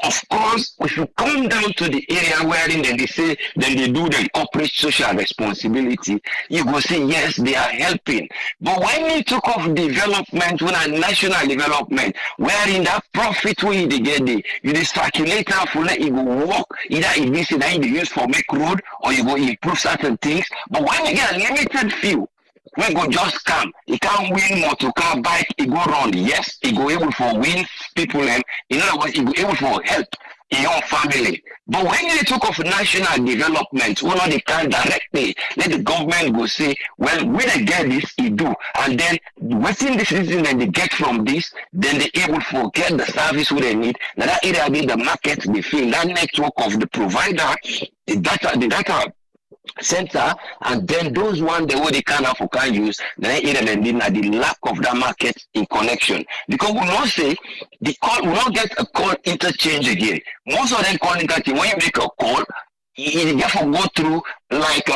Of course, if you come down to the area wherein then they say, then they do the corporate social responsibility, you go say, yes, they are helping. But when you talk of development, when a national development, wherein that profit where they get the, you circulate out for let you go work, either in this and you use for make road or you go improve certain things. But when you get a limited few, we go just come. He can't win motor car bike, he go round. Yes, he go able for win people and in other words, he go able for help. your own family. But when you talk of national development, we know they can directly let the government go say, well, when they get this, you do, and then within the citizen that they get from this, then they able to get the service what they need. Now that area be the market, they feel that network of the provider, the data center, and then those one the way they can have for can use, then either they need the lack of that market in connection. Because we not say the call we not get a call interchange again. Most of them calling that when you make a call, you have to go through like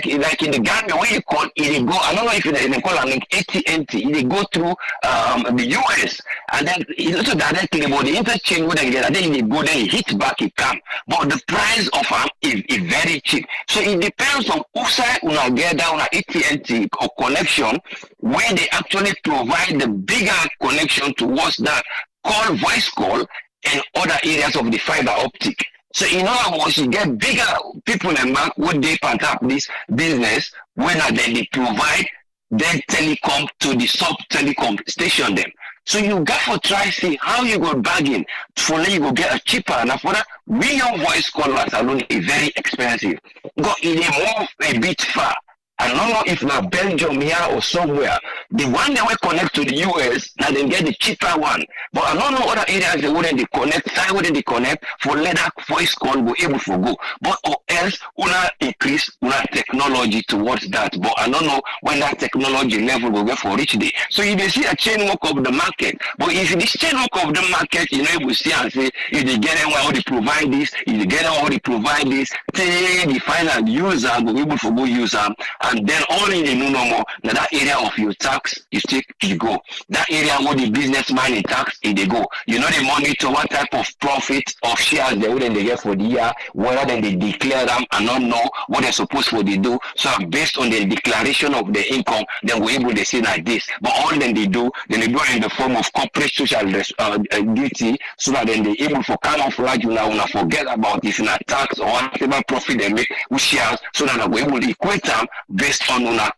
in the Gambia when you call it go. I don't know if they call like AT&T, they go through the US, and then it's also directly but the interchange would get, and then they go then it hit back it come. But the price of them is very cheap. So it depends on who side una get down AT&T or connection where they actually provide the bigger connection towards that call voice call and other areas of the fiber optic. So in other words, you get bigger people in bank would they part up this business when they provide their telecom to the sub telecom station them. So you got to try see how you go bargain for you go get a cheaper and for that real voice callers alone is very expensive. Go in a move a bit far. I don't know if now Belgium here or somewhere. The one that will connect to the US, now they get the cheaper one. But I don't know other areas they wouldn't they connect, side wouldn't they connect for let that voice call go able to go. But or else una increase una technology towards that. But I don't know when that technology level will go for reach day. So if they see a chain work of the market, but if this chain work of the market, you know, you will see and say if they get them how they provide this, if they get them how they provide this, till the final user will be able to go use them. And then only the no more now that area of your tax you take you go. That area where the businessman in tax they go. You know they monitor what type of profit of shares they wouldn't they get for the year, whether then they declare them and not know what they're supposed to do. So based on the declaration of the income, then we're able to say like this. But all then they do in the form of corporate social duty, so that then they able for camouflage you now forget about this in a tax or whatever profit they make with shares, so that we're able to equate them based on una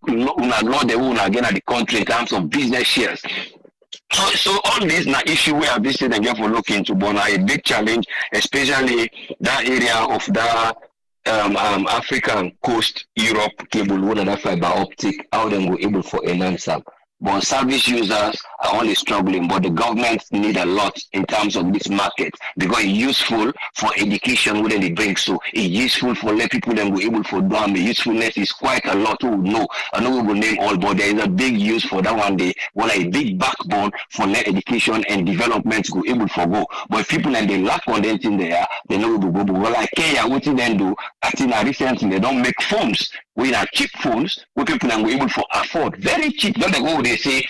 law they will again at the country in terms of business shares. So all this na issue we have visited and get for look into, but a big challenge, especially that area of that African coast, Europe cable, one of that fiber optic, how they go able for enhance them. But service users are only struggling, but the government need a lot in terms of this market because it's useful for education when they bring. So it's useful for let people then be able for them. The usefulness is quite a lot to know. I know we will name all, but there is a big use for that one day. Well, a big backbone for net education and development go able for go. But if people and they lack content in there, they know we will go. Well, like Kenya, what they then do, I think recently they don't make phones. We have cheap phones where people are able to afford very cheap. Don't they go they say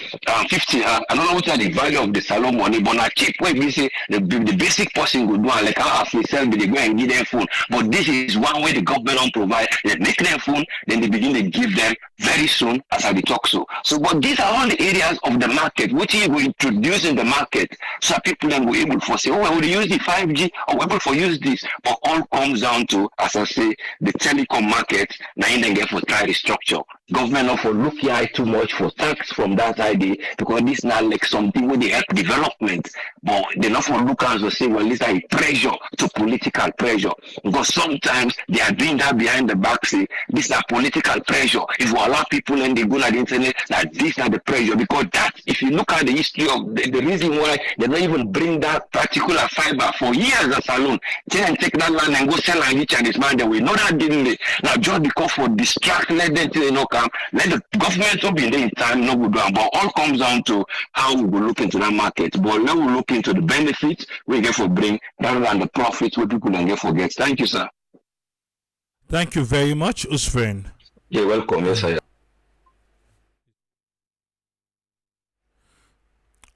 50. I don't know what are the value of the salon money, but not cheap. Where we say the basic person go do and like how they sell, they go and give them phone. But this is one way the government don't provide. They make them phone, then they begin to give them very soon as I talk so. So, but these are all the areas of the market which we will introduce in the market, so people then will able to say, oh, I will use the 5G, or we're able to use this. But all comes down to, as I say, the telecom market. Now in the get for try the structure. Government not for look here too much for tax from that idea because this now like something where they help development, but they not for look as to say, well, this is a pressure to political pressure because sometimes they are doing that behind the back. Say this is a political pressure. If we allow people and they go on the internet, that this is the pressure because that if you look at the history of the reason why they don't even bring that particular fiber for years as alone, then take that land and go sell and each and this man, then we know that didn't they? Now just because for distract, let them till they not come, let the government up in the time no good one. But all comes down to how we will look into that market. But now we look into the benefits we get for bring rather than the profits we people can get for get. Thank you, sir. Thank you very much, Usfren. You're welcome. Yes, I.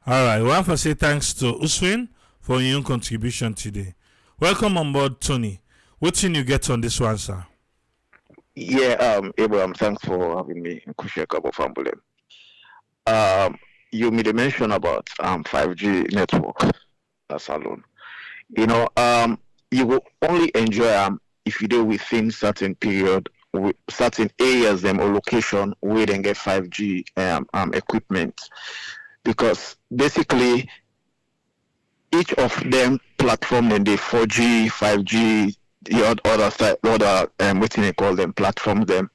All right, we have to say thanks to Usfren for your contribution today. Welcome on board, Tony. What thing you get on this one, sir? Yeah, Abraham, thanks for having me in Kusheka Family. You made a mention about 5G network as alone. You know, you will only enjoy if you do within certain period, with certain areas or location where they get 5G equipment. Because basically, each of them platform and the 4G, 5G, the what they call them platform them.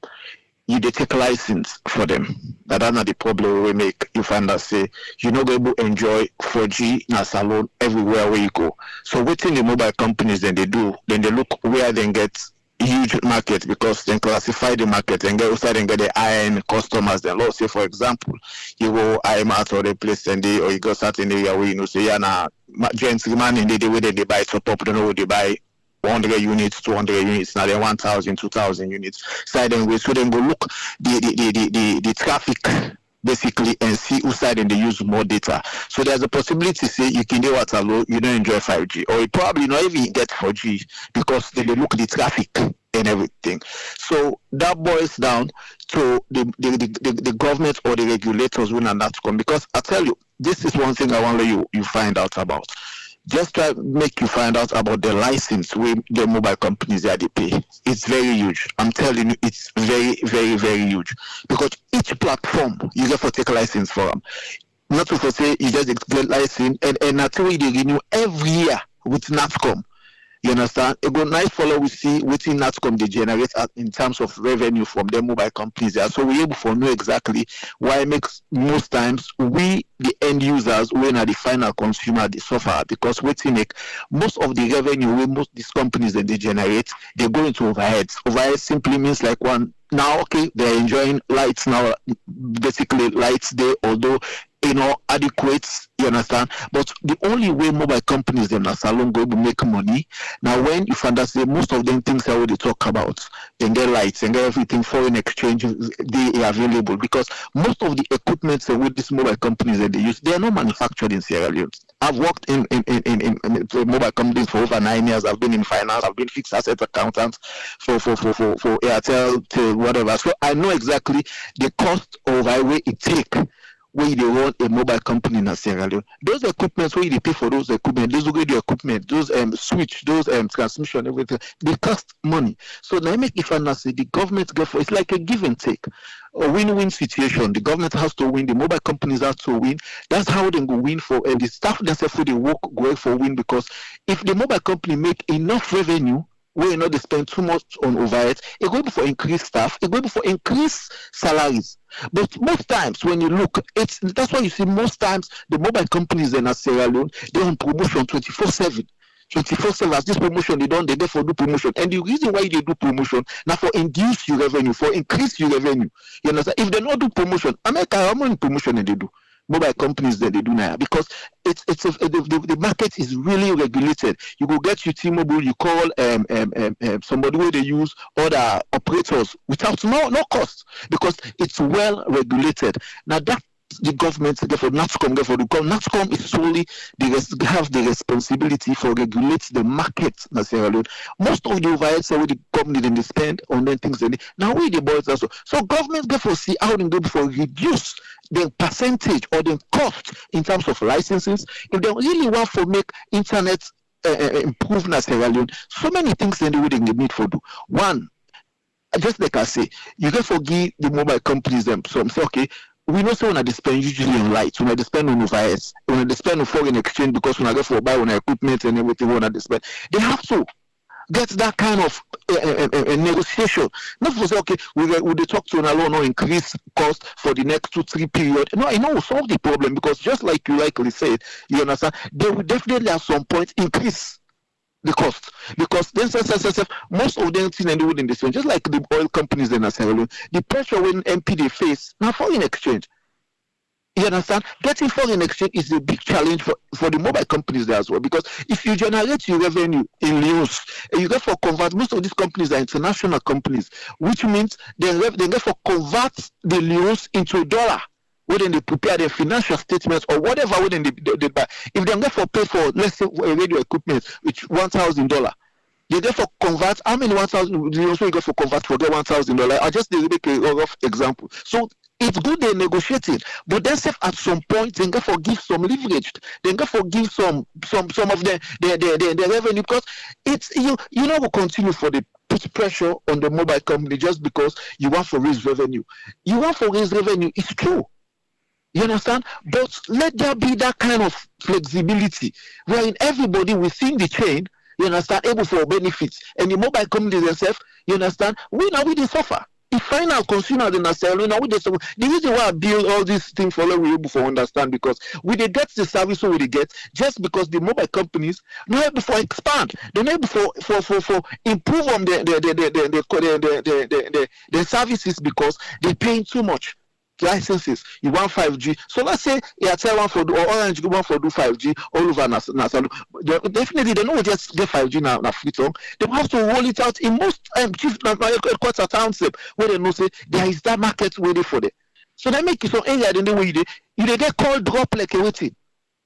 You dey take license for them. That's not the problem we make. You find that say you're not able to enjoy 4G na salon everywhere where you go. So within the mobile companies then they look where they get huge market because they classify the market and get outside and get the high-end customers. Then let's say for example, you go IMAT or the place and or you go certain area where you know say na gentleman in the way they buy top up, don't know what they buy. 100 units, 200 units, now they're 1,000, 2,000 units. Side and way, so then go look the traffic basically and see who side and they use more data. So there's a possibility to say you can do what alone, you don't enjoy 5G, or you probably not even get 4G because they look the traffic and everything. So that boils down to the government or the regulators when not come. Because I tell you, this is one thing I want you find out about. Just try to make you find out about the license with the mobile companies that they pay. It's very huge. I'm telling you, it's very, very, very huge. Because each platform, you get to take a license for them. Not to say you just get license and naturally they renew every year with NATCOM. You understand? A good nice follow we see within NATCOM they generate in terms of revenue from the mobile companies there. So we're able to know exactly why it makes most times we the end users when are the final consumer they suffer because waiting make most of the revenue with most these companies that they generate they go into overheads. Overheads simply means like one now okay they're enjoying lights now basically lights day although adequate, you understand? But the only way mobile companies them na salon go to make money. Now when you find that most of them things I already talk about, and get lights and get everything foreign exchange they are available because most of the equipment with these mobile companies that they use, they are not manufactured in Sierra Leone. I've worked in mobile companies for over 9 years. I've been in finance, I've been fixed asset accountant for Airtel to whatever. So I know exactly the cost of highway it take where they run a mobile company in Sierra Leone. Those equipments where they pay for those equipment, those radio equipment, those switch, those transmission, everything, they cost money. So now make if I say the government go for it's like a give and take. A win-win situation. The government has to win, the mobile companies have to win. That's how they go win for and the staff themselves for the work go for win because if the mobile company make enough revenue where they spend too much on overhead, it going for increased staff, it going for increased salaries. But most times when you look, that's why you see most times the mobile companies in Sierra Leone, they're on promotion 24/7. 24/7 as this promotion they get for do promotion. And the reason why they do promotion now for induce your revenue, for increase your revenue. You understand? If they not do promotion, America how many promotion they do? Mobile companies that they do now because the market is really regulated. You go get your T-Mobile, you call somebody where they use other operators without no cost because it's well regulated. Now that the government therefore NATCOM NATCOM is solely have the responsibility for regulate the market in Sierra Leone. Most of the overheads are the company then they spend on them things now we the boys also. So government therefore see how they go for reduce the percentage or the cost in terms of licenses. If they really want to make internet improve in Sierra Leone, so many things then they need for do. One, just like I say, you can forgive the mobile companies them. So I'm saying okay. We know so when they spend usually on lights, when they spend on overheads, when they spend on foreign exchange because when I go for buy on equipment and everything when they spend, they have to get that kind of negotiation. Not for say okay, we talk to an alone or increase cost for the next 2-3 period. No, I know solve the problem because just like you likely said, you understand, they will definitely at some point increase the cost because then most of them thing and do in this one, just like the oil companies in Sierra Leone, the pressure when MP they face now foreign exchange. You understand? Getting foreign exchange is a big challenge for the mobile companies there as well because if you generate your revenue in Leos and you get for convert, most of these companies are international companies, which means they get for convert the Leos into dollar. When they prepare their financial statements or whatever when they buy. If they get for pay for let's say radio equipment which $1,000, they therefore convert how many 1,000 you also get for convert for get $1,000. I just make a rough example. So it's good they negotiated, but then at some point they get for give some leverage. They get for give some of their revenue because it's you know will continue for the put pressure on the mobile company just because you want to raise revenue. You want to raise revenue, it's true. You understand? But let there be that kind of flexibility wherein everybody within the chain, you understand, able for benefits. And the mobile companies themselves, you understand, we now we they suffer. The final consumer they not sell, now we they suffer. The reason why I build all these things for we able for understand because we they get the service we they get just because the mobile companies not able for expand, they're not able for improve on the services because they paying too much. Licenses, you want 5G. So let's say Airtel one for do or Orange one for do 5G all over Nassau. Definitely, they don't just get 5G now. Free tongue. They have to roll it out in most chief quarter township where they know say there is that market waiting for them. So they make it some area then the way you get called drop like a waiting.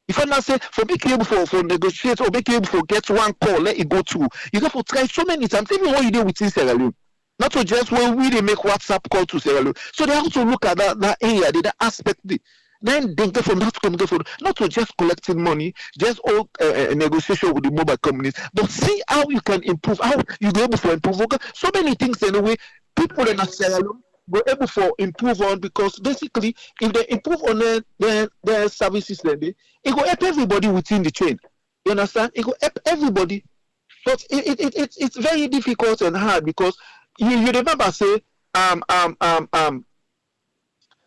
If I not say for make you able for negotiate or make you able for get one call, let it go through. You got to try so many times, even what you do within Sierra Leone. Not to just when we make WhatsApp call to Sierra Leone. So they have to look at that area, that aspect. Then they get from that communicate not to just collecting money, just all negotiation with the mobile companies, but see how you can improve, how you be able to improve. Okay? So many things anyway, people in Sierra Leone go able to improve on because basically if they improve on their services then it will help everybody within the chain. You understand? It will help everybody. But it's very difficult and hard because you remember say I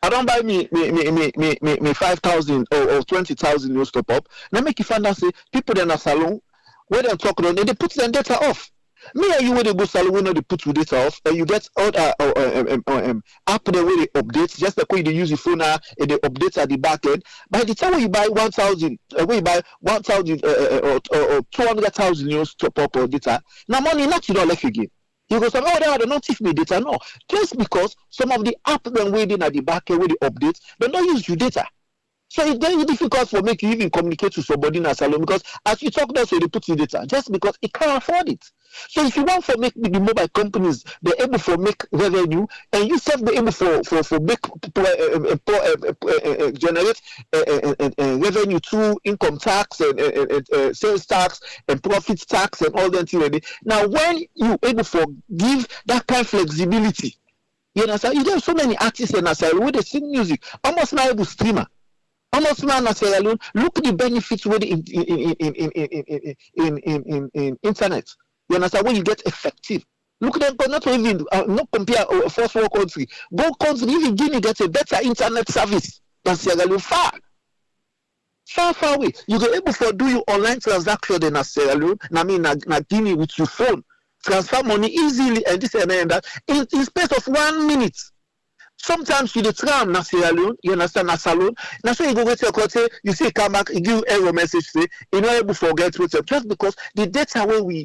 don't buy me 5,000 or 20,000 news top up. Now make you find out say people in a salon where they talk on they put their data off. Me and you when they go salon when they put your data off and you get other app there where they update just like when they use the phone and they update at the back end. By the time when you buy 1,000, when you buy 1,000 or 200,000 news top up or data, now money not you don't left again. You go say, oh, they don't teach me data. No, just because some of the app then waiting at the back end where they update, they don't use your data. So it's very difficult for make you even communicate to somebody in a salon because as you talk, that's where they put your data, just because it can't afford it. So if you want for make the mobile companies, they're able for make revenue, and you self be able for make generate revenue through income tax and sales tax and profit tax and all that thing. Now, when you able for give that kind of flexibility, you understand? You get so many artists in Sierra where they sing music, almost not able streamer. Almost man in Sierra Leone, look at the benefits with in internet. You understand? When you get effective. Look at them, not even not compare first world country. Go country, even Guinea gets a better internet service than Sierra Leone. Far away. You get able to do your online transaction in Sierra Leone. I mean, na Guinea with your phone, transfer money easily and this and that in space of 1 minute. Sometimes you the tram na Sierra Leone, you understand, na salon. Now so you go to your country, you see come back, you give error message say you're not able to forget with just because the data where we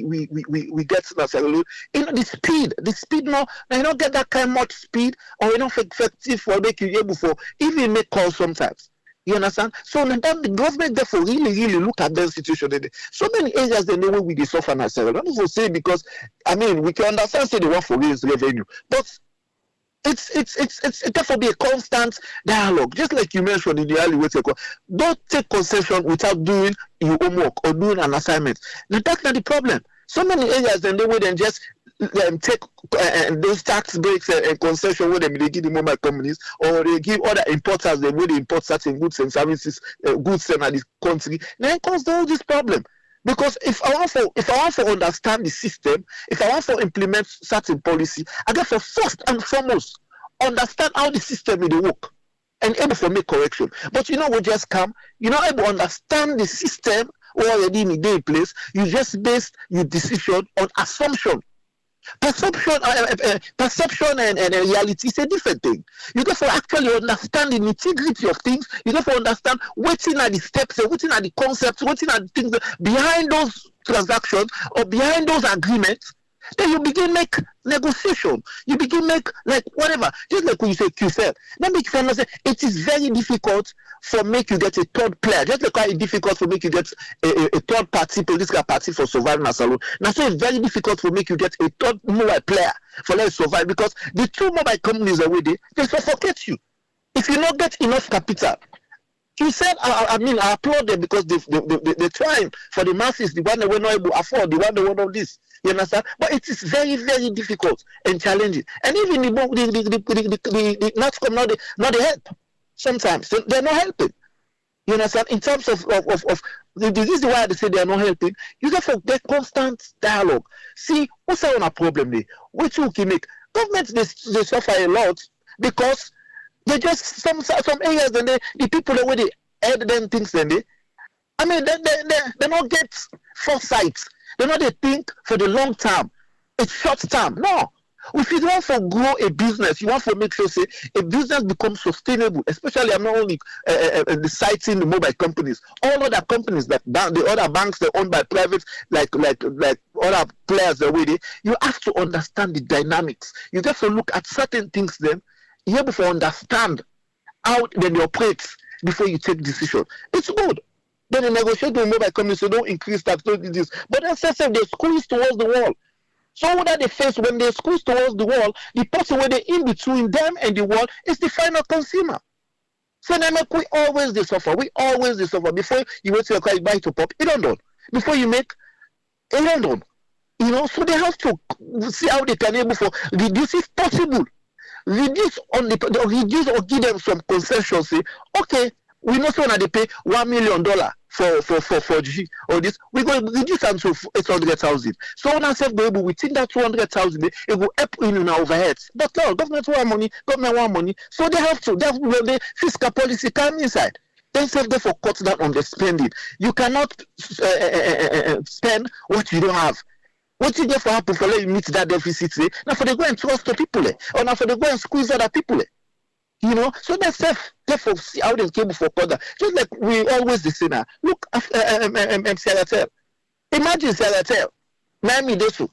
get na Sierra Leone, you know the speed now you don't get that kind of much speed or you not effective for make you able for even make calls sometimes. You understand? So then the government therefore really look at the situation. So many areas they know where we suffer na Sierra Leone. I don't say because I mean we can understand say they want for raise revenue, but it's therefore be a constant dialogue, just like you mentioned in the early way. Don't take concession without doing your homework or doing an assignment. Now that's not the problem. So many areas then they would then just take those tax breaks and concession where they give the mobile companies or they give other importers the way they import certain goods and services, goods in the country. Then cause all this problem. Because if I want to understand the system, if I want to implement certain policy, I got to first and foremost understand how the system will work and able to make correction. But you know what just come, you're not able to understand the system already in the place, you just based your decision on assumption. Perception and reality is a different thing. You got to actually understand the nitty-gritty of things. You got to understand what are the steps, what are the concepts, what are the things behind those transactions or behind those agreements. Then you begin make negotiation. You begin make like whatever. Just like when you say QFL. Then make you say it is very difficult for make you get a third player. Just like how it's difficult for make you get a third party, political party for surviving as alone. Now so it's very difficult for make you get a third mobile player for let survive because the two mobile companies are with they suffocate you. If you not get enough capital. You said, I mean, I applaud them because they're trying for the masses, the one that we're not able to afford, the one that want all this. You understand? But it is very, very difficult and challenging. And even the not come, not the help. Sometimes they're not helping. You understand? In terms of this is why they say they are not helping. You just have that constant dialogue. See, what's our problem there? Which you can make governments they suffer a lot because they just some areas and the people the way they add them things then they don't get foresight. They not they think for the long term. It's short term. No. If you want to grow a business, you want to make sure say a business becomes sustainable. Especially, I'm not only citing the mobile companies, all other companies the other banks that are owned by private, like other players the way you have to understand the dynamics. You have to look at certain things. Then you have to understand how they operate before you take decision. It's good. Then you negotiate with mobile companies, so don't increase that, don't do this. But then say they squeeze towards the wall. So that they face when they squeeze towards the wall, the person where they in between them and the wall is the final consumer. So then we always they suffer. We always they suffer. Before you wait till you buy to pop, it don't done. Before you make, it don't done. You know, so they have to see how they can able to reduce if possible. Reduce reduce or give them some concession. Say, okay, we know so now they pay $1 million for G or this, we go reduce them to 800,000. So when I say go able within that 200,000, it will help in our overheads. But no, government want money, so they have to. The fiscal policy come inside. Then save them for cut down on the spending. You cannot spend what you don't have. What you get for happen for let you meet that deficit? Now for they go and trust the people, or now for they go and squeeze other people. You know, so that's therefore see how they came for further. Just like we always say now. Look at Sierra. Imagine Sierra, Miami Desu,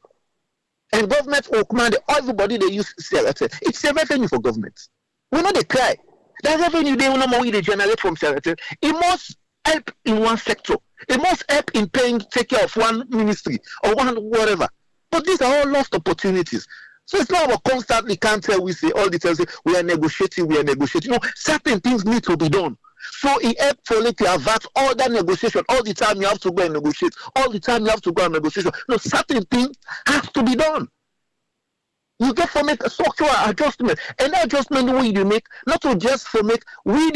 and government will command everybody they use Sierra. It's a revenue for government. We know they cry. That revenue they will know more they generate from Sierra. It must help in one sector. It must help in take care of one ministry or one whatever. But these are all lost opportunities. So it's not about constantly can't tell we say all the time say we are negotiating. No, certain things need to be done. So it helps to like to avert all that negotiation. All the time you have to go and negotiate. All the time you have to go and negotiation. No, certain things have to be done. You get to make a structural adjustment. And that adjustment the way you make, not to just for make we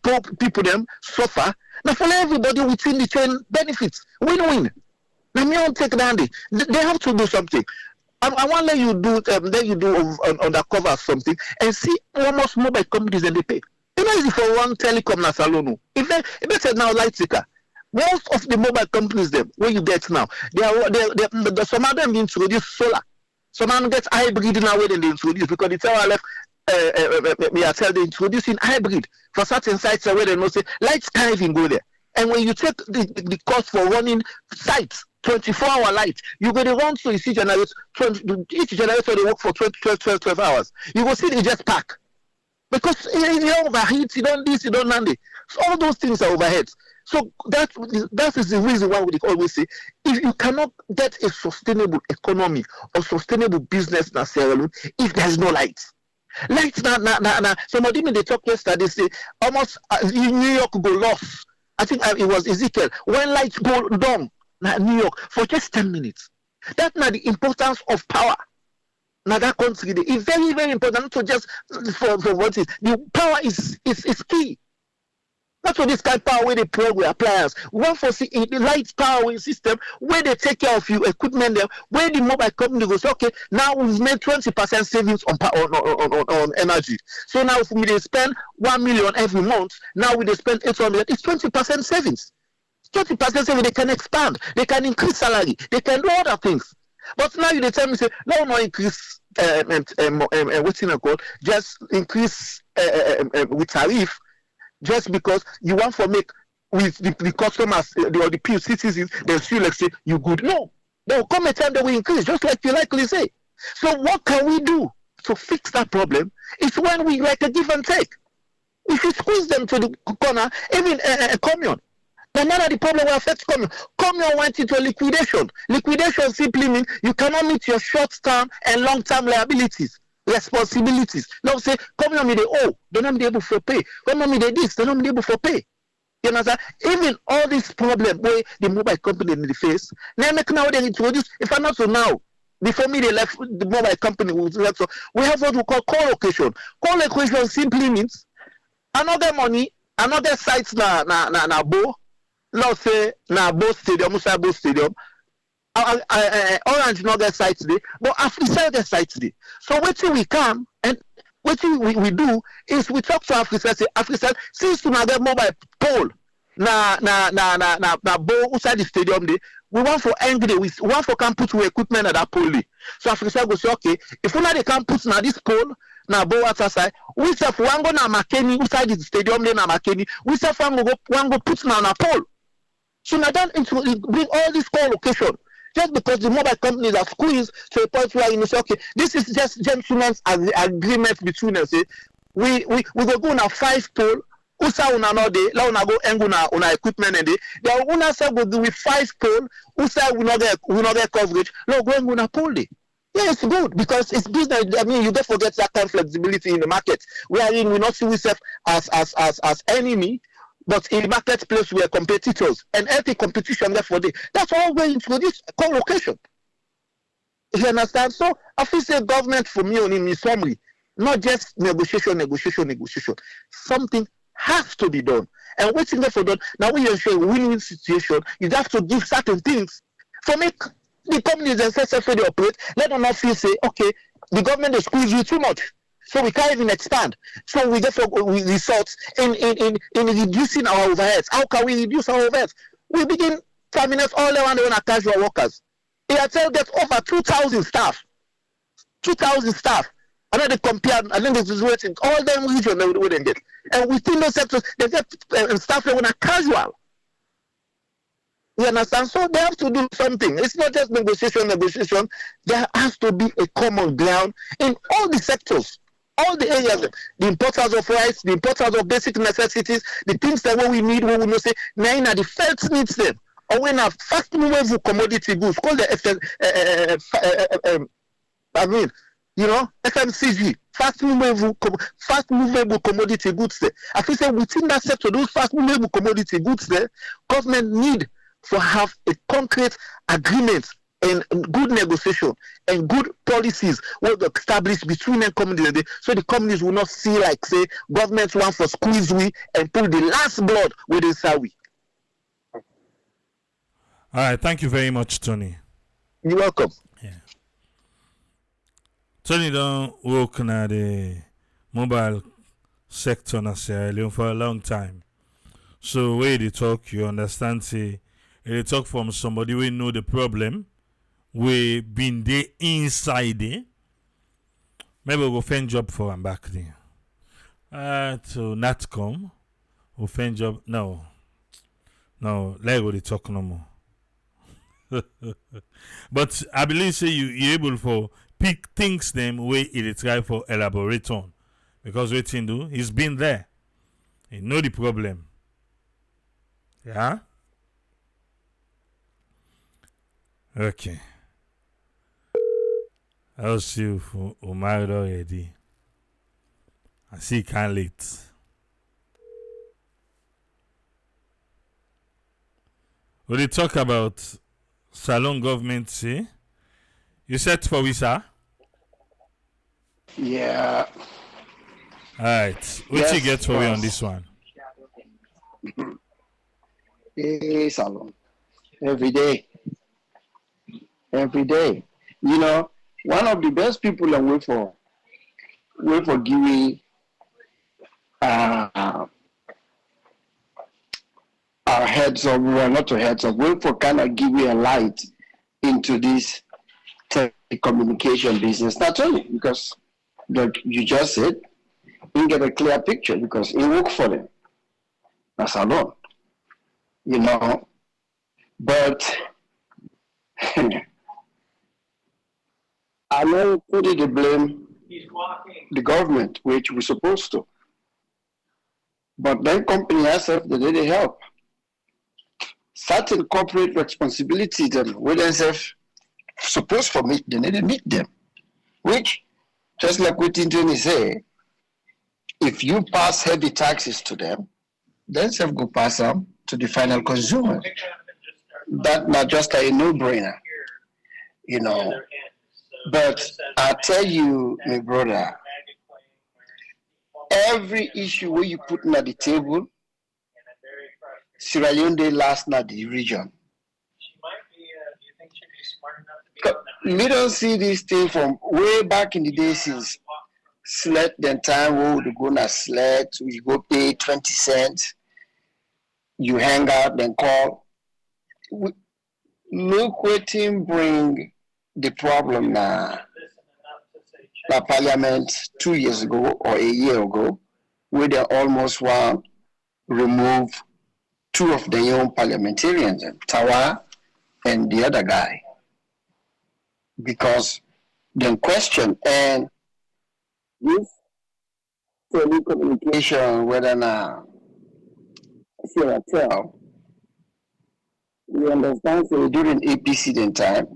poor people them suffer, now for everybody within the chain benefits. Win-win. Now me don't take that. They have to do something. I want to let you do undercover something and see almost mobile companies that they pay. You know, it's for one telecom na salon. If they said now light seeker, most of the mobile companies them where you get now, they some of them introduce solar. Some of them get hybrid now where they introduce because it's our left. They introducing hybrid for certain sites where they know say lights can't even go there. And when you check the cost for running sites, 24-hour light, you go to run so you see generators, each generator they work for 12 hours. You go see they just pack. Because you don't overheat, you don't this, you don't none. So all those things are overheads. So that is the reason why we always say if you cannot get a sustainable economy or sustainable business in Sierra Leone if there's no light. Lights now. Somebody they talk yesterday, they say almost New York go lost. I think it was Ezekiel. When lights go down in New York for just 10 minutes. That's not the importance of power. Now that country is very, very important. Not to just for what is the power is key. That's what this kind of power where they plug with appliance. We want to see the light power system where they take care of your equipment there, where the mobile company goes, okay, now we've made 20% savings on energy. So now if we spend 1 million every month, now we spend 800, it's 20% savings. 20% savings, they can expand, they can increase salary, they can do other things. But now you tell me say, no increase what's in a call, just increase with tariff. Just because you want to make with the customers or the citizens, they feel like say you good. No, there will come a time that we increase, just like you likely say. So what can we do to fix that problem? It's when we like a give and take. If you squeeze them to the corner, even a commune, no matter the problem will affect commune. Commune went into liquidation. Liquidation simply means you cannot meet your short-term and long-term liabilities. Responsibilities. Now say, come on me they owe, they don't be able to pay. Come on me they this, they don't be able to pay. You know that even all this problem where the mobile company in the face, now they introduce, if I'm not so now, before me they left the mobile company, we have what we call co-location. Co-location simply means Another money, another sites na Bo. Let's say na Bo Stadium, Musa Bo Stadium. Orange no get site today, but Africa get site today. So what we come and what we do is we talk to Africa. Say Africa, since to get mobile pole na Bo outside the stadium day. We want for angry. We want for can put equipment at that pole. So Africa go say okay, if we not can put na this pole. Na Bo outside. We say for one go na Makeni outside the stadium day na Makeni. We say for one go put na pole. So now that bring all these co-location just because the mobile companies are squeezed to a point where you say, okay, this is just gentlemen's agreement between us. We go na 5 pole. Usa una no day, la una go una equipment and day. The una say go do with 5 pole. Usa we not get coverage. No go una pole day. Yeah, it's good because it's business. I mean, you don't forget that kind of flexibility in the market. We not see ourselves as enemy. But in the marketplace, we are competitors, and every competition therefore that's all going into this co-location. You understand? So I feel say government for me on in summary, not just negotiation. Something has to be done. And what's in there for done? Now when you show a win-win situation, you have to give certain things. For me, the companies themselves they operate, let them not feel say, okay, the government is squeeze you too much. So we can't even expand. So we therefore we resort in reducing our overheads. How can we reduce our overheads? We begin terminate all around the casual workers. Airtel gets over 2,000 staff. 2,000 staff. And then they compare, and then this is waiting. All them regions they wouldn't get. And within those sectors, they get staff that are casual. You understand? So they have to do something. It's not just negotiation. There has to be a common ground in all the sectors. All the areas, the importance of rights, the importance of basic necessities, the things that we need, we will not say, nine are the felt needs them. Or when a fast moving commodity goods, call the FMCG, fast movable commodity goods there. I feel say within that sector, those fast movable commodity goods there, government need to have a concrete agreement and good negotiation and good policies will be established between the companies, so the companies will not see like say government want for squeeze we and pull the last blood within Sawi. All right, thank you very much, Tony. You're welcome. Yeah. Tony don't work in the mobile sector in Sierra Leone for a long time. So where they talk, you understand, say they talk from somebody who know the problem. We been there inside there. Maybe we'll find job for him back there. To not come. We'll find job. No, let go the talk no more. But I believe say you're able for pick things them way it try for elaborate on. Because what he do, he's been there. He know the problem. Yeah? Okay. I'll see you for Omar already. I see you can't late. When they talk about Salon government, see? You set for visa? Yeah. Alright. What Yes, you get for me boss. on this one? Hey, Salon. Every day. You know, one of the best people I wait for giving our heads up, well, not to heads up, wait for kind of give you a light into this telecommunication business. Not only because like you just said, you get a clear picture because it work for them. That's alone. You know. But I know put it to blame the government, which we're supposed to. But then company herself, they didn't help. Certain corporate responsibilities that we themselves supposed for meet, they didn't meet them. Which, just like what Tony say, if you pass heavy taxes to them, then self go pass them to the final consumer. That's not just a no-brainer, you know. But I tell you, my brother, every issue where you put at the table, Sierra Leone they last not the region. We don't see this thing from way back in the day since sled then time where we go na sled, we go pay 20 cents, you hang out, then call. Look what him bring the problem now. The parliament 2 years ago or a year ago, where they almost want remove two of the young parliamentarians, Tawa and the other guy, because the question and this telecommunication, whether now tell, we understand so during APC then time.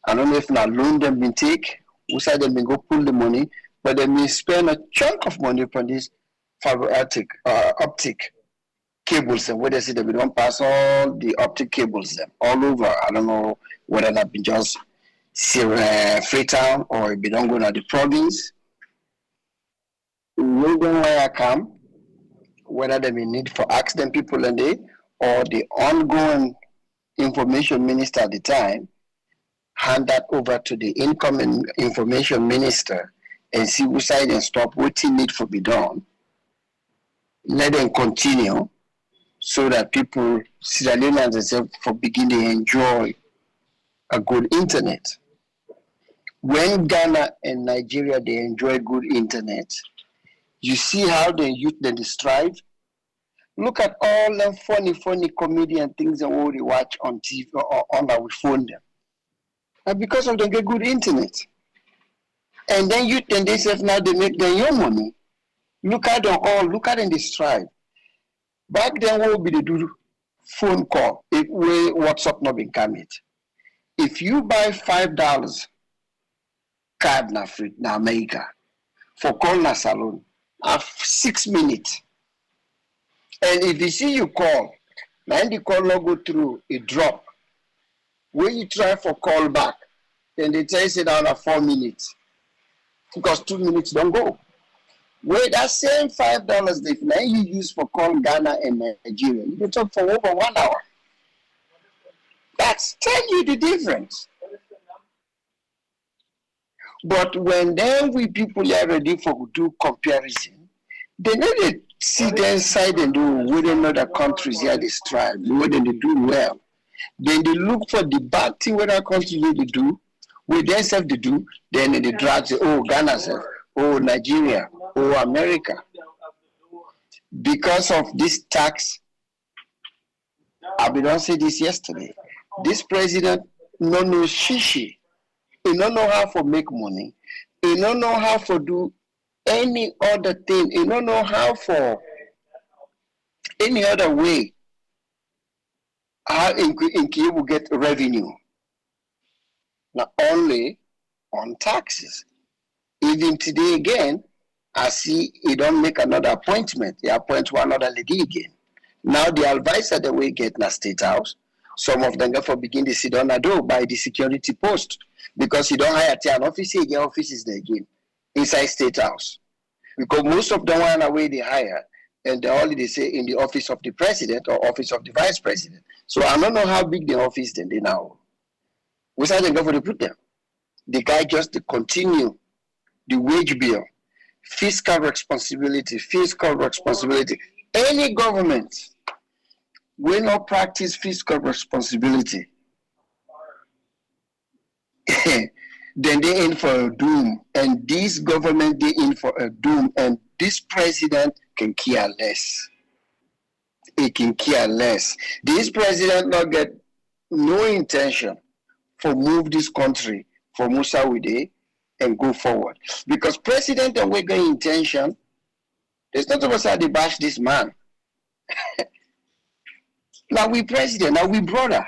I don't know if now loan them been take, we said them been go pull the money, but they may spend a chunk of money on this fiber optic cables and where they say that we don't pass all the optic cables them all over. I don't know whether that be just Freetown or if they don't go to the province. We don't where I come, whether they may need for ask them people and they or the ongoing information minister at the time hand that over to the incoming information minister and see who side and stop what he need for be done. Let them continue so that people, Sierra Leoneans themselves, for begin to enjoy a good internet. When Ghana and Nigeria they enjoy good internet, you see how the youth then strive. Look at all the funny comedian things that we watch on TV or on our phone them. And because of them get good internet. And then youth and themselves now they make their own money. Look at them all, look at them they strive. Back then what would be the do phone call if way WhatsApp not been coming. If you buy $5 card na free na America for call na salon have 6 minutes. And if you see you call, then the call not go through, it drop. When you try for call back, then they tell you say down at 4 minutes. Because 2 minutes don't go. Where that same $5 that now you use for call Ghana and Nigeria, you can talk for over 1 hour. That's tell you the difference. But when then we people are ready for do comparison, they know they see their side and do within other countries here they strive, where they do well. Then they look for the bad thing where our country they do, where they self they do, then they drag say, oh Ghana self, oh Nigeria, oh America. Because of this tax, I don't say this yesterday. This president no know shishi. He don't know how to make money. He don't know how to do any other thing. He don't know how for any other way how he will get revenue. Not only on taxes. Even today again, I see he don't make another appointment. He appoint one other lady again. Now the advisor that we get in the State House, some of them therefore begin to sit down by the security post because you don't hire an office, you get offices there again inside State House. Because most of them want away they hire and they only they say in the office of the president or office of the vice president. So I don't know how big the office then they now. We say they go for the put them. The guy just to continue the wage bill, fiscal responsibility. Any government will not practice fiscal responsibility. Then they in for a doom. And this government they in for a doom. And this president can care less. He can care less. This president not get no intention for move this country for Musa Wide and go forward. Because president and we got intention, there's not about how they bash this man. Now we president, now we brother.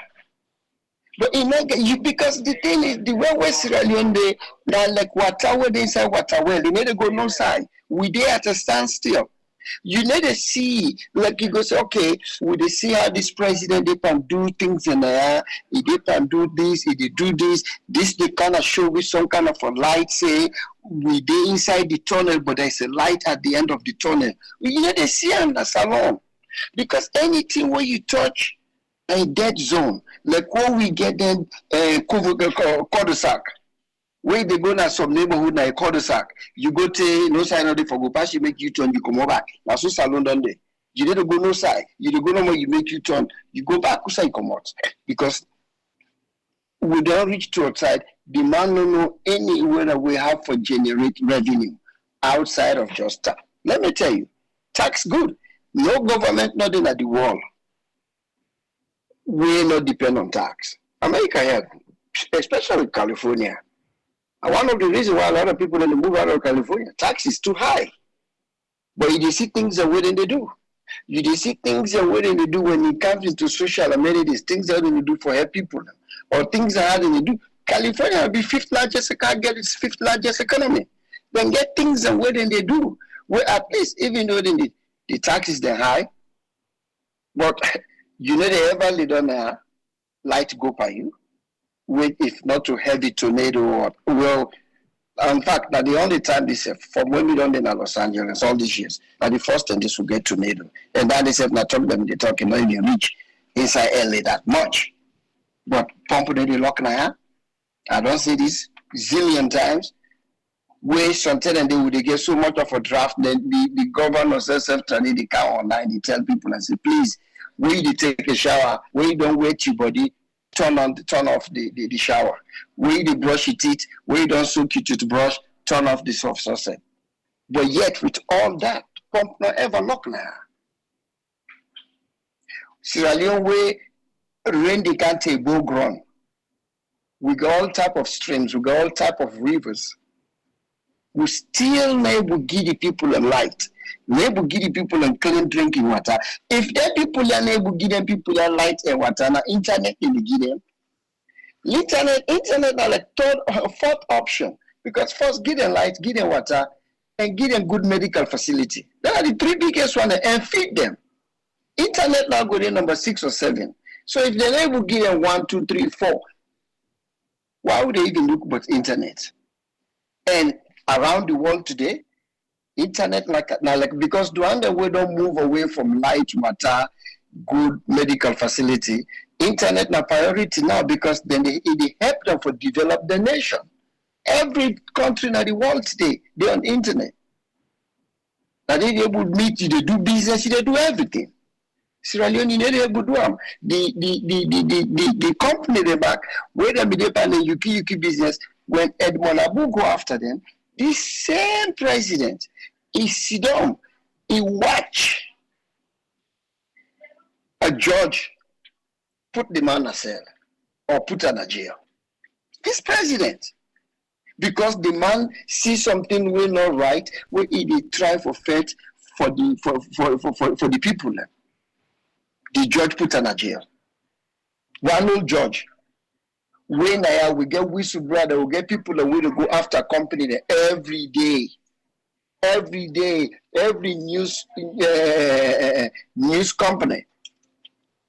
But you because the thing is the way West Sierra Leone they now like water they inside water well, they need to go no side. We there at a standstill. You need to see, like you go say, okay, we they see how this president they can do things in there, he they can do this, he they do this, they kind of show with some kind of a light, say we they inside the tunnel, but there's a light at the end of the tunnel. You need to see in the salon. Because anything where you touch a dead zone, like when we get them cul-de-sac, where they go na some neighborhood na a cul-de-sac, you go to no side of the for go pass, you make you turn, you come back. Now so salon done there. You need to go no side, you go no more, you make you turn, you go back, who say come out. Because we don't reach to outside, the man don't know anywhere that we have for generate revenue outside of just tax. Let me tell you, tax good. No government, nothing at the world. We not depend on tax. America here, especially California. And one of the reasons why a lot of people move out of California, tax is too high. But you see things that what they do. You see things that what they do when it comes into social amenities, things that they do for help people, or things that they do. California will be fifth largest, can't get its fifth largest economy. Then get things that what they do. Well, at least even though the taxes are high, but you know they ever lead on a light go by you, with if not to heavy tornado or well, in fact, that the only time this from when we don't in Los Angeles all these years, that the first time this will get tornado, and that is not talk them they talking not even reach inside LA that much, but pump they lock now. I don't see this zillion times. Where sometimes they would get so much of a draft, then the governor says after the car online, they tell people and say, please, when you take a shower, when you don't wet your body, turn off the shower. When you brush your teeth, when you don't soak your toothbrush, turn off the soft saucer. But yet, with all that, pump not ever lock now. Sierra Leone where rain they can't take bull ground. We got all type of streams, we got all type of rivers. We still never give the people a light. Never give the people a clean drinking water. If the people are able to give them people a light and water, now internet can give them. Internet are like third or fourth option. Because first give them light, give them water, and give them good medical facility. That are the three biggest ones and feed them. Internet now go to number 6 or 7. So if they're able to give them 1, 2, 3, 4, why would they even look about internet? And around the world today, internet because the one that we don't move away from light, water, good medical facility, internet na priority now because then it help them for develop the nation. Every country in the world today, they're on internet. Now they able to meet you, they do business, they do everything. Sierra Leone, you know, able to do them. The company they back, where they be the UK business, when Edmond Abu go after them, this same president, he sit down, he watch a judge put the man in a cell or put him in jail. This president, because the man see something we not right, where he try for faith for the people. The judge put him in jail. One old judge. When we get whistleblower, we get people that will go after company there every day, every news company.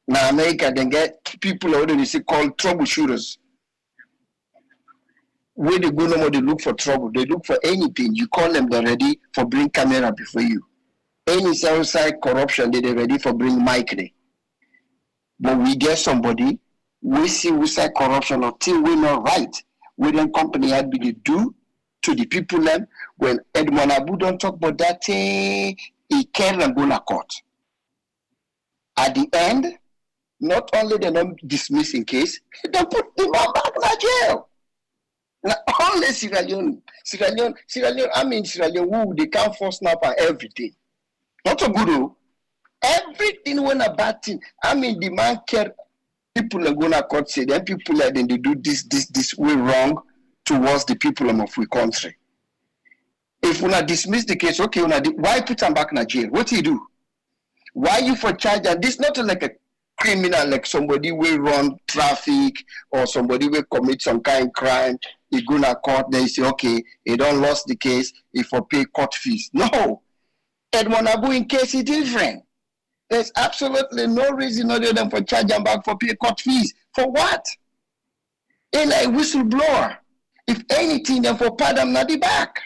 Now America, then get people that they say called troubleshooters. Where they go no more, they look for trouble. They look for anything. You call them, they're ready for bring camera before you. Any outside corruption, they're ready for bring mic there. But we get somebody. We see we say corruption or thing we not right. We then company had been do to the people them when Edmond Abu don't talk about that he can't go to court. At the end, not only they don't dismiss in case, they put them back in jail. Now only Sierra Leone, I mean Sierra Leone, who they can't force snap and everything. Not so good though. Everything when a bad thing. I mean the man care. People are going to court say then people are then they do this way wrong towards the people of we country. If we not dismiss the case, okay, why put them back in jail? What do you do? Why you for charge? And this not like a criminal, like somebody will run traffic or somebody will commit some kind of crime. He go to court, they say, okay, he don't lost the case, he for pay court fees. No. Edmond Abu in case it's different. There's absolutely no reason other than for charge them back for pay court fees. For what? They like whistleblower. If anything, then for pardon not the back.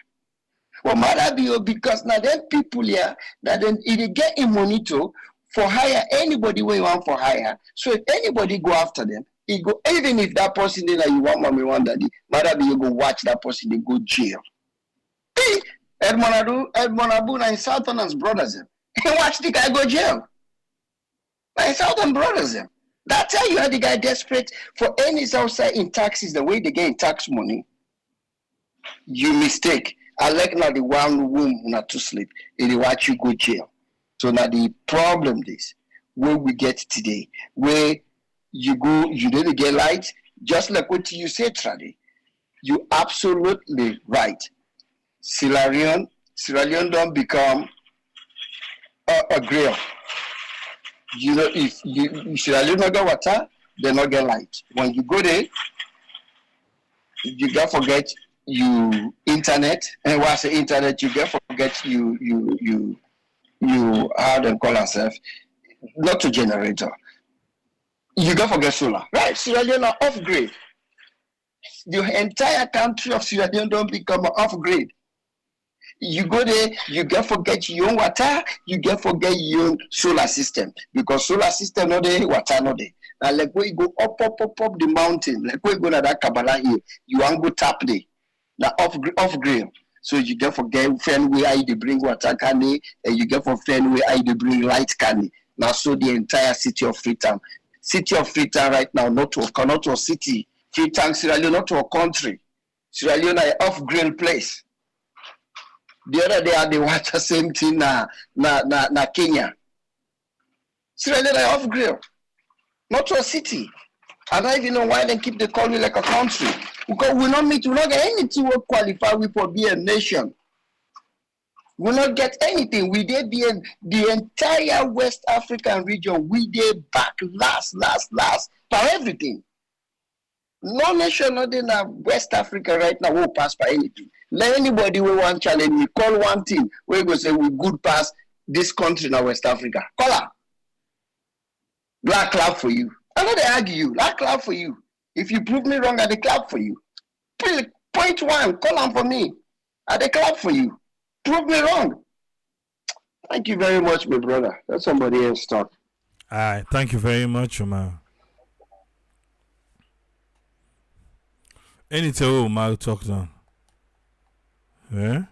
Well, matter be because now them people here that then if get in money to for hire anybody where you want for hire. So if anybody go after them, it go even if that person that you want mommy want daddy, matter be you go watch that person they go jail. Hey, Edmond Abu and Southerners brothers them. He watch the guy go jail. My Southern brothers them. That tell you how the guy desperate for any outside in taxes the way they get in tax money. You mistake. I like now the one room not to sleep. It watch you go jail. So now the problem is where we get today, where you go, you didn't get light, just like what you said, Tradi. You absolutely right. Sierra Leone don't become a grill. You know, if you Sierra Leone not get water, they not get light. When you go there, you can't forget you internet, and once the internet, you can't forget you how them call ourselves, not to generator. You can't forget solar, right? Sierra Leone are off grid. The entire country of Sierra Leone don't become off grid. You go there, you get forget your own water, you get forget your own solar system because solar system no there, water no there. Now like where you go up the mountain, like where you go to that Kabbalah here, you want go tap there, now off grid. So you get forget friend where I they bring water candy, and you get for friend where I they bring light candy. Now so the entire city of Freetown right now, not to a city, Freetown, Sierra Leone, not to a country. Sierra Leone is off grid place. The other day, they watch the same thing na Kenya. Sierra Leone is off grid, not to a city. I don't even know why they keep the country like a country. Because we not get anything we qualify we for be a nation. We not get anything. We did be in the entire West African region. We did back last for everything. No nation not in West Africa right now will pass for anything. Let anybody we want challenge me, call one thing, we go say we good pass this country in West Africa. Call her. Black clap for you. I'm not argue you. Black clap for you. If you prove me wrong, I dey clap for you. Point one, call on for me. I dey clap for you. Prove me wrong. Thank you very much, my brother. Let somebody else talk. All right, thank you very much, Omar. Anything Omar talked on. Yeah?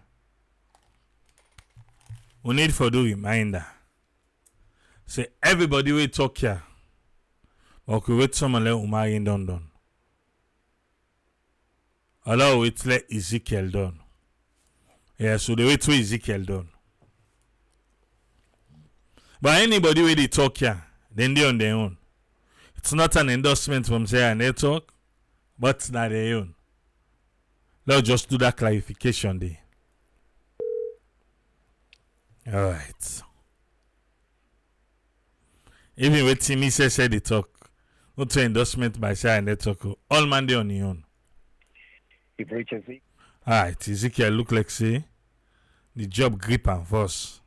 We need for the reminder. Say everybody will talk here. Okay, wait someone let Omar in done. Allow wait let Ezekiel done. Yeah, so the wait to Ezekiel done. But anybody with the talk here, then they on their own. It's not an endorsement from say network, but not their own. Let's just do that clarification there. Alright. Even with Timmy said the talk. Not to endorsement by Shire Network. All Monday on your own. Alright, Ezekiel look like say the job grip and force.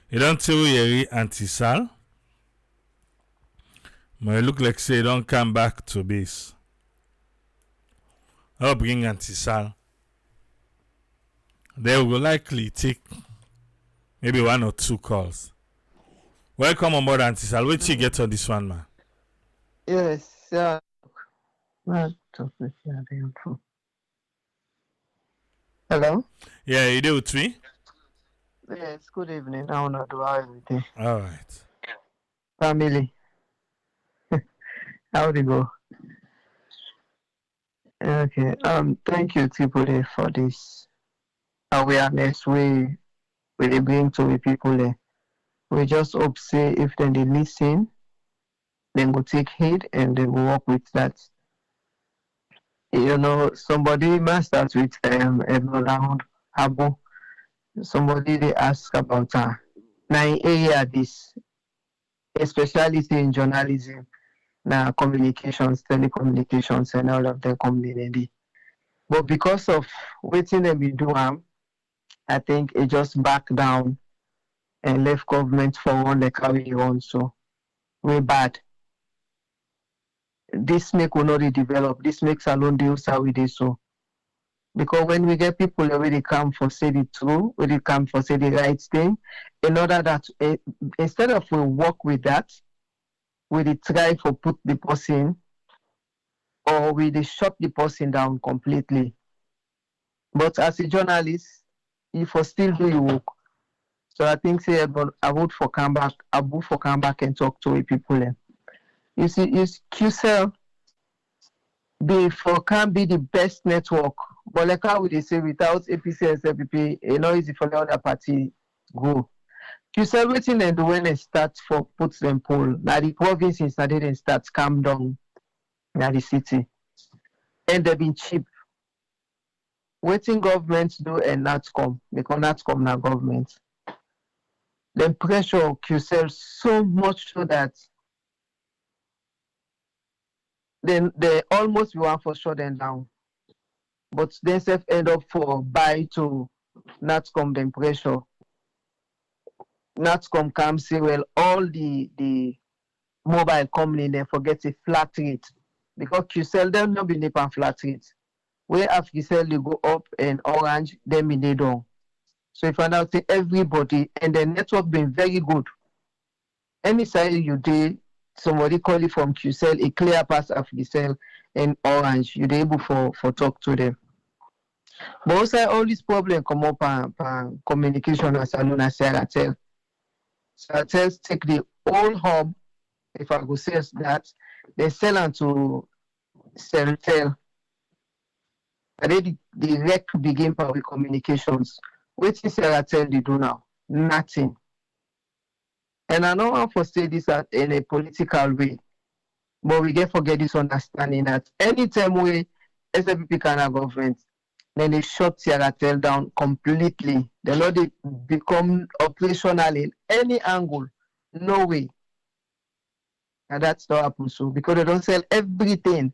You don't tell you anti-sal. But it look like say you don't come back to base. I'll bring anti-sal. They will likely take maybe 1 or 2 calls. Welcome on board, anti-sal. Wait till you get on this one, man. Yes, hello? Yeah, you do with me? Yes, good evening. I want to do everything. All right. Family. How do you go? Okay. Thank you, Triple, for this awareness we dey bring to the people. We just hope say if then they listen, then go take heed and then go work with that. You know, somebody must start with around Abu. Somebody they ask about now area this, especially in journalism, now communications, telecommunications, and all of the community. But because of waiting them we do I think it just back down and left government for one like how we want. So we bad. This make will not develop. This makes alone deals how we do so. Because when we get people already come for say the truth, really come for say the right thing, in order that instead of we work with that, we try for put the person or we shut the person down completely. But as a journalist, you for still do your work. So I think say I would for come back, and talk to people. You see, QCell can be the best network. But like how would they say without APC and SLPP, easy for the other party go. QCell waiting and when they start for put them poll. Now the provinces that didn't start calm down in the city. And they've been cheap. Waiting governments do and NATCOM, because NATCOM now government. Then pressure QCell so much so that then they almost want for shut them down. But then self end up for buy to NATCOM then pressure. NATCOM come say, well, all the mobile company they forget a flat rate. Because QCell them not be on flat rate. Where after QCell you go up and Orange, then they down. So if I now say everybody and the network been very good. Any side you do, somebody call it from QCell, a clear pass of QCell and Orange, you're able for talk to them. But also all this problem come up on communication as alone as Saratel. Saratel take the whole hub, if I go say that, they sell on to Saratel. And then the wreck begin public communications. What is Saratel they do now? Nothing. And I don't want to say this in a political way, but we get forget this understanding that anytime we SFP can have government, then they shut Sierratel down completely. They know they become operational in any angle. No way. And that's not happen so because they don't sell everything.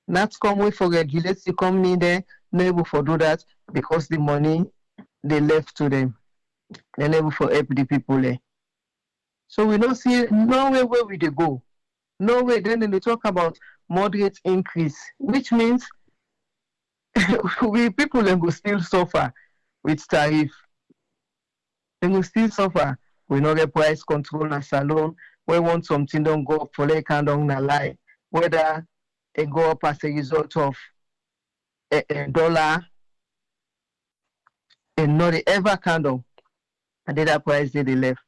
Not come way for regulate the company there, not able for do that because the money they left to them. They're able for help the people there. So we don't see no way where we they go. No way. Then they talk about moderate increase, which means we people then go still suffer with tariff. They will still suffer. We know the price control and salon. We want something don't go up for like and don't lie. Whether it go up as a result of a dollar and not ever candle. And then that price they left.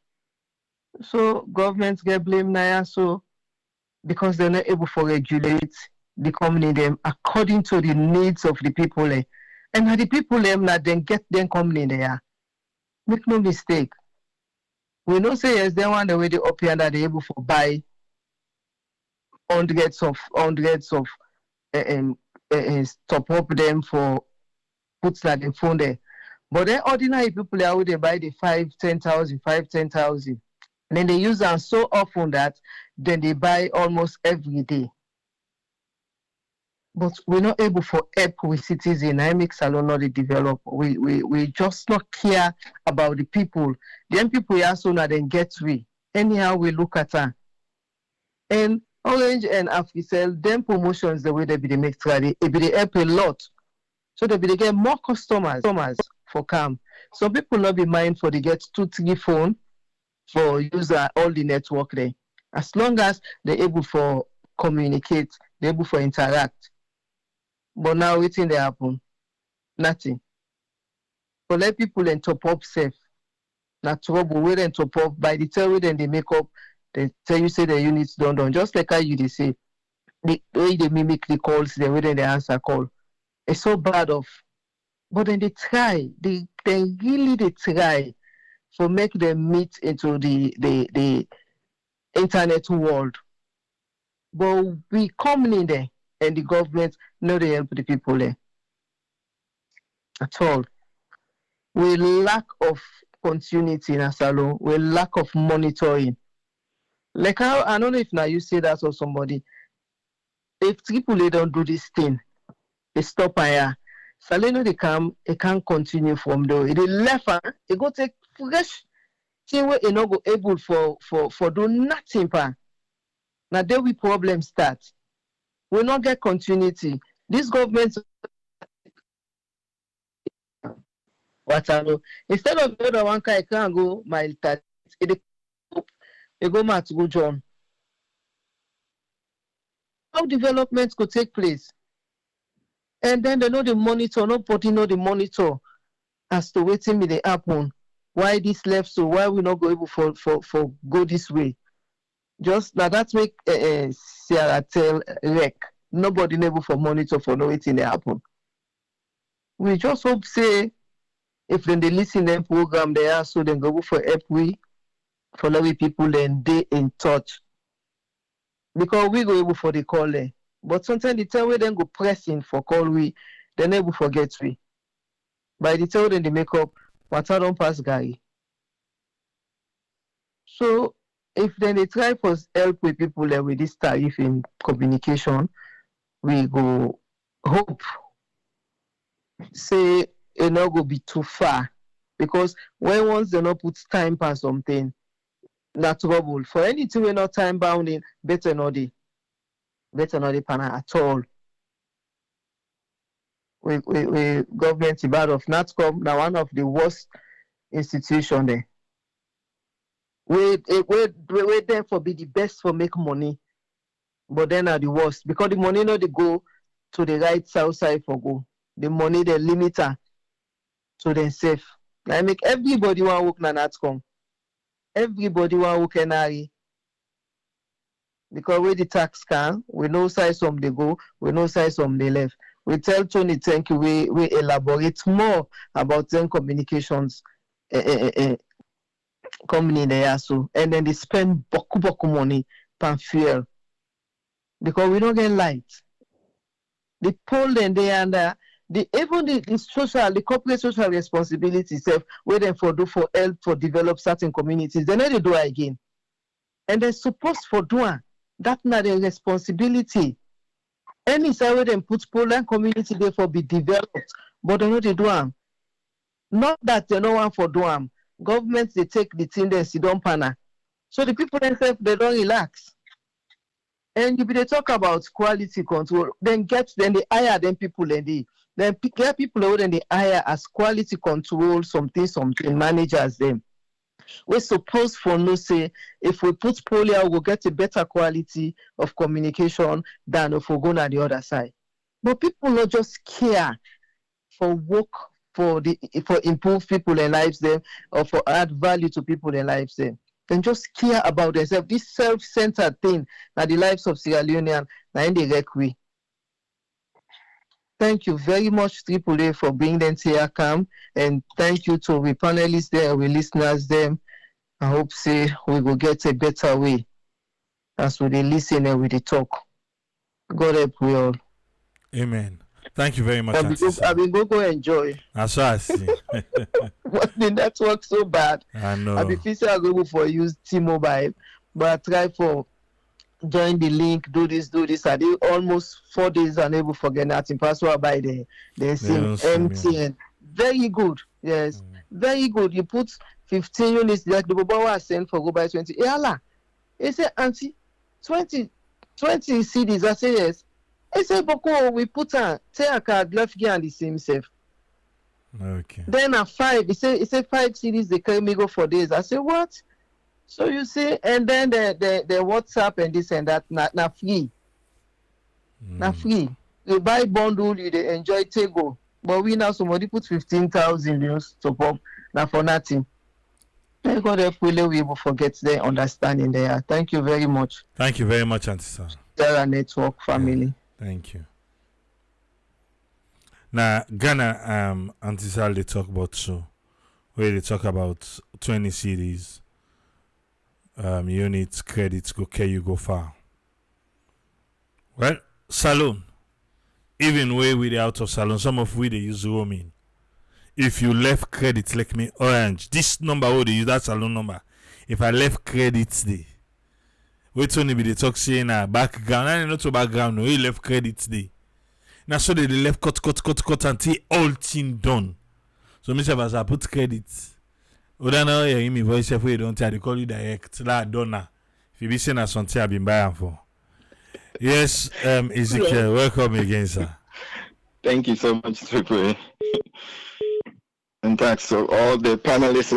So governments get blamed now so because they're not able to regulate the company them according to the needs of the people. And the people them now then get them company there. Make no mistake. We know say yes, they want the way they up here that they're able to buy hundreds of top up them for puts that in phone there. But then ordinary people are they buy the 5,000, 10,000. And then they use them so often that then they buy almost every day. But we're not able for help with citizens. I make salon not develop. We just not care about the people. Then people also not then get we. Anyhow we look at her. And Orange and Africell, them promotions the way they be they make trade, it be they help a lot. So they be they get more customers for come. Some people not be mind for they get 2-3 phone for user all the network there. As long as they're able for communicate, they're able for interact. But now waiting they happen. Nothing. So let people then top up safe. Not trouble wait and top up by the time then they make up, they tell you say the units done. Just like how you they say the way they mimic the calls, the way they answer call. It's so bad off. But then they try. They really try to make them meet into the internet world. But we come in there and the government no they help the people there. At all. We lack of continuity in Asalo, we lack of monitoring. Like how I don't know if now you say that or somebody. If AAA don't do this thing, they stop here. Salino they come, it can't continue from there. It left it go take fresh thing wey e no go able for do nothing pa. Na there we problem start. We not get continuity. This government instead of the other one guy can go mile 30, they go mad to go John. How development could take place? And then they know the monitor, nobody know the monitor as to waiting me they happen. Why this left so why we not go able for go this way? Just now that make Sierra tell wreck. Nobody able for monitor for no waiting they happen. We just hope say if then they listen them program they are so then go for help we follow we people then they in touch. Because we go able for the call there. But sometimes the time we then go pressing for call we, then able forget we. By the time then they make up, water don't pass Gary. So if then they try for help with people there with this tariff in communication, we go hope say it not go be too far. Because when once they not put time for something, not trouble. For anything we're not time bounding, better not the panel at all. We government bad of NATCOM now one of the worst institution there. We therefore be the best for make money, but then are the worst because the money not they go to the right south side for go. The money they limiter so then safe. I make everybody want work na NATCOM. Everybody want work NRE. Because with the tax can, we know size from the go, we know size from the left. We tell Tony, thank you, we elaborate more about them communications company there so. And then they spend boku money per fuel. Because we don't get light. The poll then they under even the social, the corporate social responsibility self, where they for do for help for develop certain communities, they never do it again. And they're supposed for doing that's not their responsibility. Any side where they put Poland community therefore be developed, but they know they do them. Not that they no one for do them. Governments they take the thing they sit down panel. So the people themselves they don't relax. And if they talk about quality control, then they hire them people and then get people who then they hire as quality control something managers them. We're supposed for no say if we put polio we'll get a better quality of communication than if we go on the other side. But people not just care for work for improve people in lives them or for add value to people in lives them. Then just care about themselves. This self-centered thing that the lives of Sierra Leonean na in the requie. Thank you very much, AAA, for being there here, Cam. And thank you to the panelists there, we listeners them. I hope say we will get a better way as we listen and we talk. God help we all. Amen. Thank you very much. I will go enjoy. That's what I see. But the network so bad. I know. I be feel I go for use T-Mobile, but I try for join the link, do this. I did almost 4 days unable to forget nothing. Password by the SIM MTN. Very good. Yes. Very good. You put 15 units like the Boba was sent for go by 20. Allah. He said, Auntie, 20 CDs. I say yes. He said, Boko, we put on take a card left gear and the same safe. Okay. Then at 5, he said 5 CDs they carry me go for days. I say what? So you see, and then the WhatsApp and this and that na free. Na free. You buy bundle, you they enjoy Tego. But we now somebody put 15,000 to pop now for nothing. Thank God that we will forget their understanding there. Thank you very much. Thank you very much, Auntie Sal. Sarah Network family. Yeah, thank you. Now Ghana Auntie Sal they talk about so where they talk about 20 cities. Units, credits, go carry you go far. Well, Salon. Even way we the out of Salon, some of we they use roaming. If you left credits like me orange, this number what they use that Salon number. If I left credits there, wait only be the talk saying background. I not to background, no, he left credits there. Now so they left cut until all thing done. So myself as I put credits. Udana hear me voice if we don't tell they call you direct. La donna. If you be saying something I've been buying for. Yes, Ezekiel, welcome again, sir. Thank you so much, Triple. And thanks to all the panelists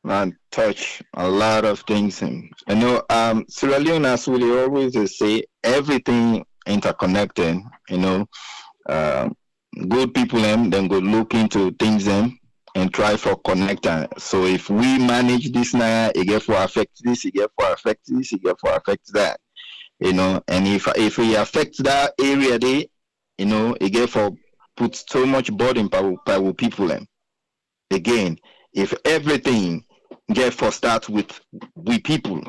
and touch a lot of things. And I know Sierra Leone, as we always say, everything interconnected. Good people then go look into things and try for connector. So if we manage this now, it get for affect this, it get for affect this, it get for affect that. And if we affect that area there, it get for put so much burden by people again. If everything get for start with we people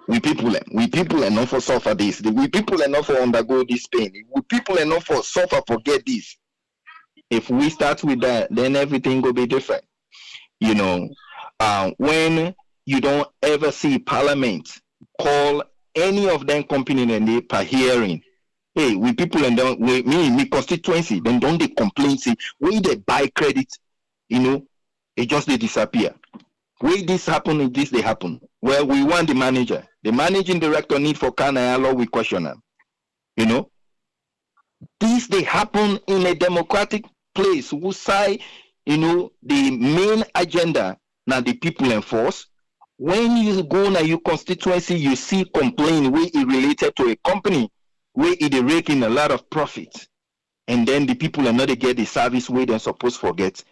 enough for suffer this, we people enough for undergo this pain, we people enough for suffer forget this. If we start with that, then everything will be different. When you don't ever see Parliament call any of them company and they per hearing, hey, we people and don't me constituency, then don't they complain, say, when they buy credit, it just they disappear. When this happen, and this they happen. Well, we want the manager. The managing director need for Canada, we question them. This they happen in a democratic place who say, the main agenda now the people enforce. When you go na your constituency, you see complaint where it related to a company where it raking a lot of profit, and then the people are not get the service where they're supposed to get.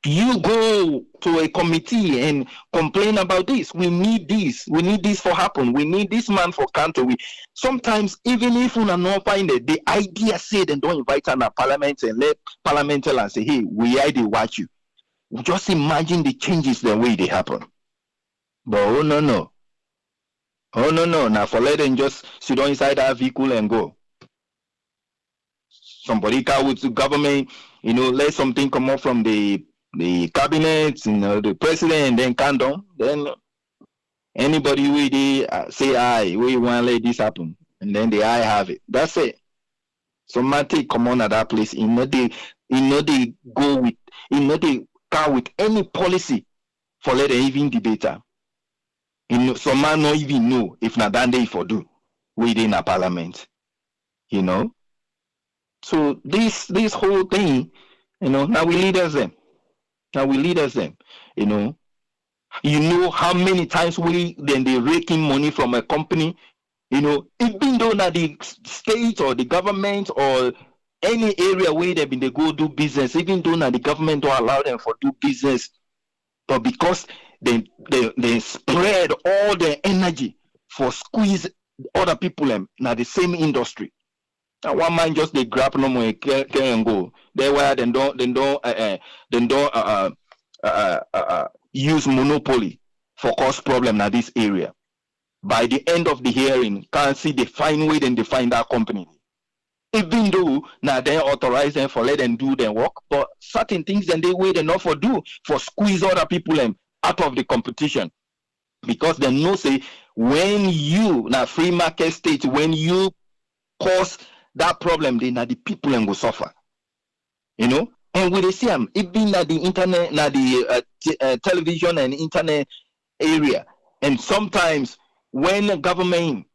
You go to a committee and complain about this. We need this. We need this for happen. We need this man for country. Sometimes even if we are not find it, the idea said and don't invite an parliament and let parliament tell and say, hey, we are the watch you. Just imagine the changes the way they happen. But oh no. Now for let them just sit down inside that vehicle and go. Somebody can with the government, let something come up from the cabinet, the president, and then calm down. Then anybody will they say aye, we want to let this happen, and then the aye have it. That's it. So Mate come on at that place. They go with, they come with any policy for let them even debate. Some man not even know if not that day for do within a parliament. So this whole thing, now we leaders them. How many times then they raking money from a company, even though not the state or the government or any area where they go do business, even though not the government don't allow them for do business, but because they spread all their energy for squeeze other people in the same industry. And one man just they grab no more can go. They were then don't use monopoly for cause problem in this area. By the end of the hearing, can't see the fine way then they find that company. Even though now they authorize them for let them do their work, but certain things then they wait enough for do for squeeze other people out of the competition. Because they know say when you now free market state, when you cause that problem, then the people will suffer. And we they see them even at the internet, the television and internet area, and sometimes when the government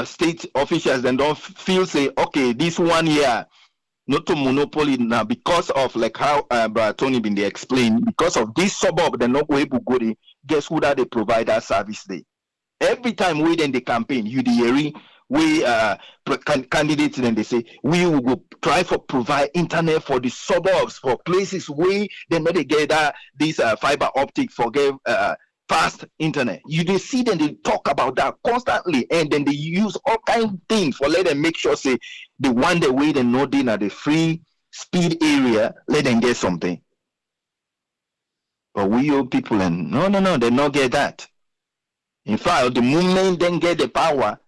state officials then don't feel say, okay, this 1 year not to monopoly now because of like how Tony been they explain, because of this suburb they're not able to go there, guess who that they provide that service there. Every time we then the campaign, you the hearing we candidates then they say we will go try for provide internet for the suburbs, for places where they not get this fiber optic for give fast internet. You they see them they talk about that constantly, and then they use all kind of things for let them make sure say the one the way they know they at the free speed area, let them get something. But we old people and no, they not get that. In fact, the moment then get the power,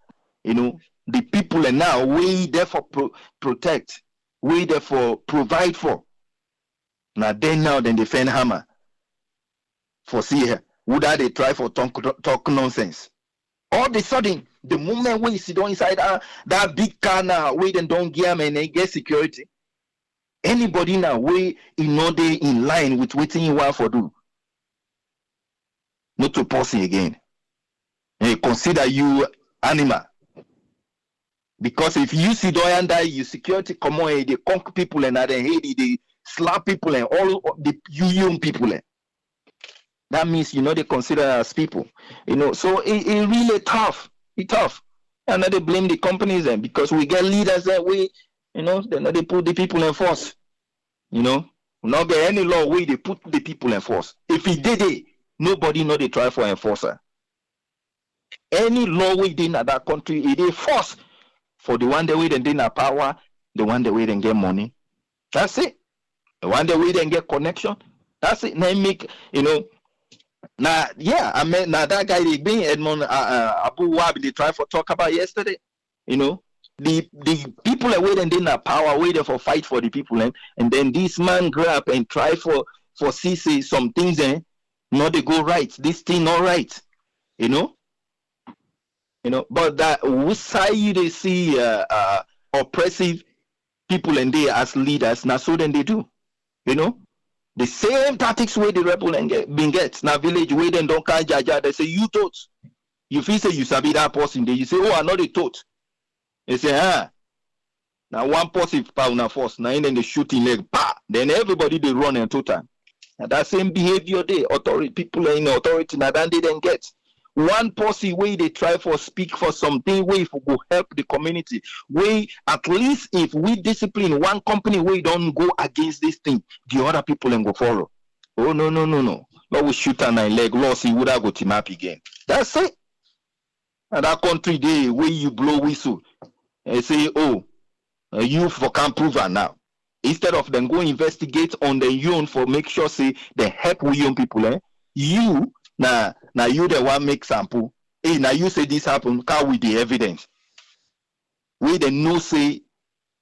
the people are now we therefore protect, we therefore provide for. Now then they find hammer for see here. Would they try for talk nonsense? All of a sudden, the moment we sit down inside that big car now, we then don't get them and they get security. Anybody now way they in line with waiting you want for do. Not to pause again. And consider you animal. Because if you see Doyan die, you security come on, they conk people and they slap people and all the young people. That means they consider as people. So it really tough. It's tough. And they blame the companies then because we get leaders that way, then they put the people in force. We not get any law where they put the people in force. If he did it, nobody they try for enforcer. Any law within that country, it is force for the one that way they didn't power, the one that way they get money. That's it. The one that way they get connection. That's it. Now make now that guy they being Edmond Abu Wabi they try for talk about yesterday. The people are waiting didn't power waiting for fight for the people and then this man grab and try for see some things not they go right. This thing not right. But that which side they see oppressive people and they as leaders, now so then they do. The same tactics way the rebel and get now village way then don't carry jaja, they say you thought. You feel say you sabi that person, they you say, oh, I know they thought. They say, now one person pound na force, now then they shooting leg, bah! Then everybody they run in total. And that same behavior they authority people in authority now then they didn't get. One policy way they try for speak for something way for go help the community. Way at least if we discipline one company way don't go against this thing, the other people and go follow. Oh no. But we shoot on a leg loss, he would have got him up again. That's it. And that country day where you blow whistle and say, you for can prove her now. Instead of them go investigate on the young for make sure say they help we young people, you now you the one make sample. Hey, now you say this happen, can with the evidence. We the no say,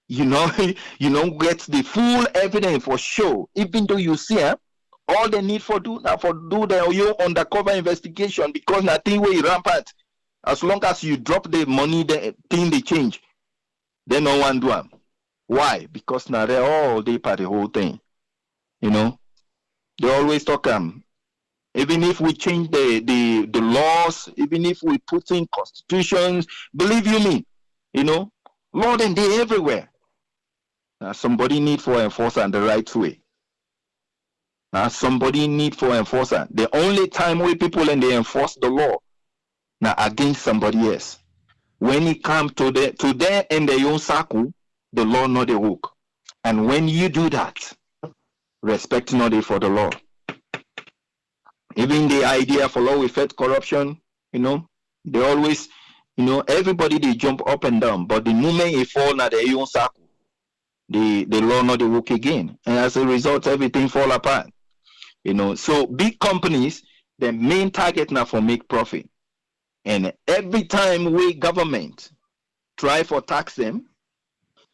you don't get the full evidence for sure. Even though you see all they need for do the your undercover investigation because nothing way rampant. As long as you drop the money, the thing they change. Then no one do them. Why? Because now they're all they part the whole thing. They always talk even if we change the laws, even if we put in constitutions, believe you me, law and they everywhere. Now somebody need for enforcer the right way. Now somebody need for enforcer. The only time we people and they enforce the law now against somebody else. When it comes to them and their own circle, the law not the work. And when you do that, respect not it for the law. Even the idea for law effect corruption, they always, everybody they jump up and down, but the moment it fall na their own circle, the law not the work again. And as a result, everything fall apart. So big companies, the main target now for make profit. And every time we government try for tax them,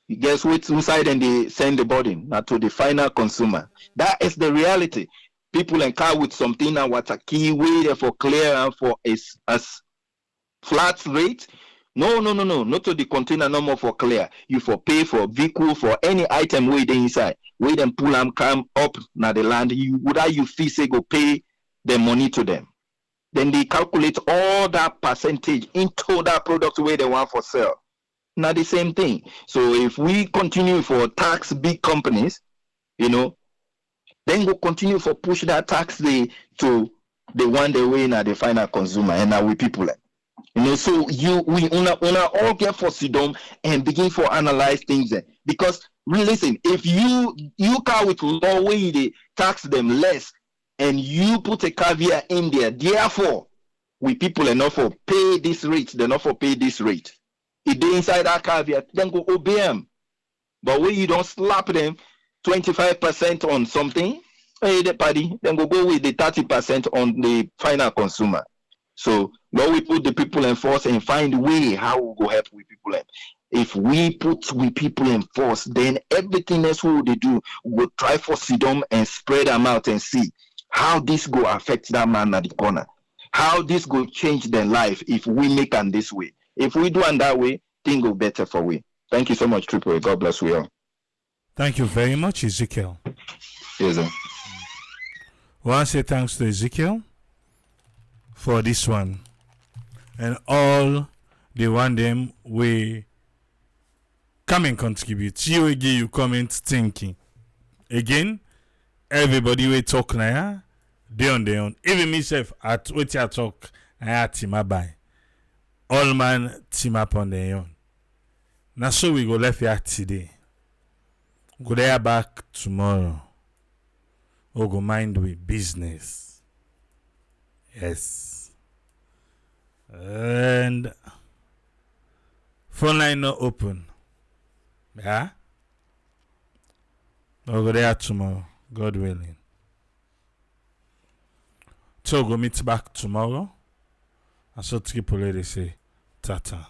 you guess which side and they send the burden now to the final consumer. That is the reality. People in car with something and what a key way there for clear and for as flat rate. No, not to the container no more for clear. You for pay for vehicle for any item way they inside. Way them pull them come up now the land. You fee say go pay the money to them. Then they calculate all that percentage into that product where they want for sale. Now the same thing. So if we continue for tax big companies, then we'll continue for push that tax to the one they win at the final consumer and now we people. So we all get for sidom and begin for analyze things because listen, if you car with law way they tax them less and you put a caveat in there, therefore we people enough for pay this rate, they're not for pay this rate. If they inside that caveat, then go obey them. But when you don't slap them 25% on something, the party, then go with the 30% on the final consumer. So now we put the people in force and find a way how we go help with people. If we put we people in force, then everything else we will do, we'll try for sidom and spread them out and see how this go affect that man at the corner. How this go change their life if we make them this way. If we do it that way, things go better for we. Thank you so much, Triple. God bless you all. Thank you very much, Ezekiel. Yes, sir. We want to say thanks to Ezekiel for this one. And all the one them we come and contribute. You again, you comment thinking. Again, everybody we talk now, they on their own. Even myself at what I talk, I had team up by. All man team up on their own. Now so we go left here today. Go there back tomorrow. Or go mind with business. Yes. And phone line not open. Yeah? I'll go there tomorrow, God willing. So go meet back tomorrow. And so Triple A they say, Tata.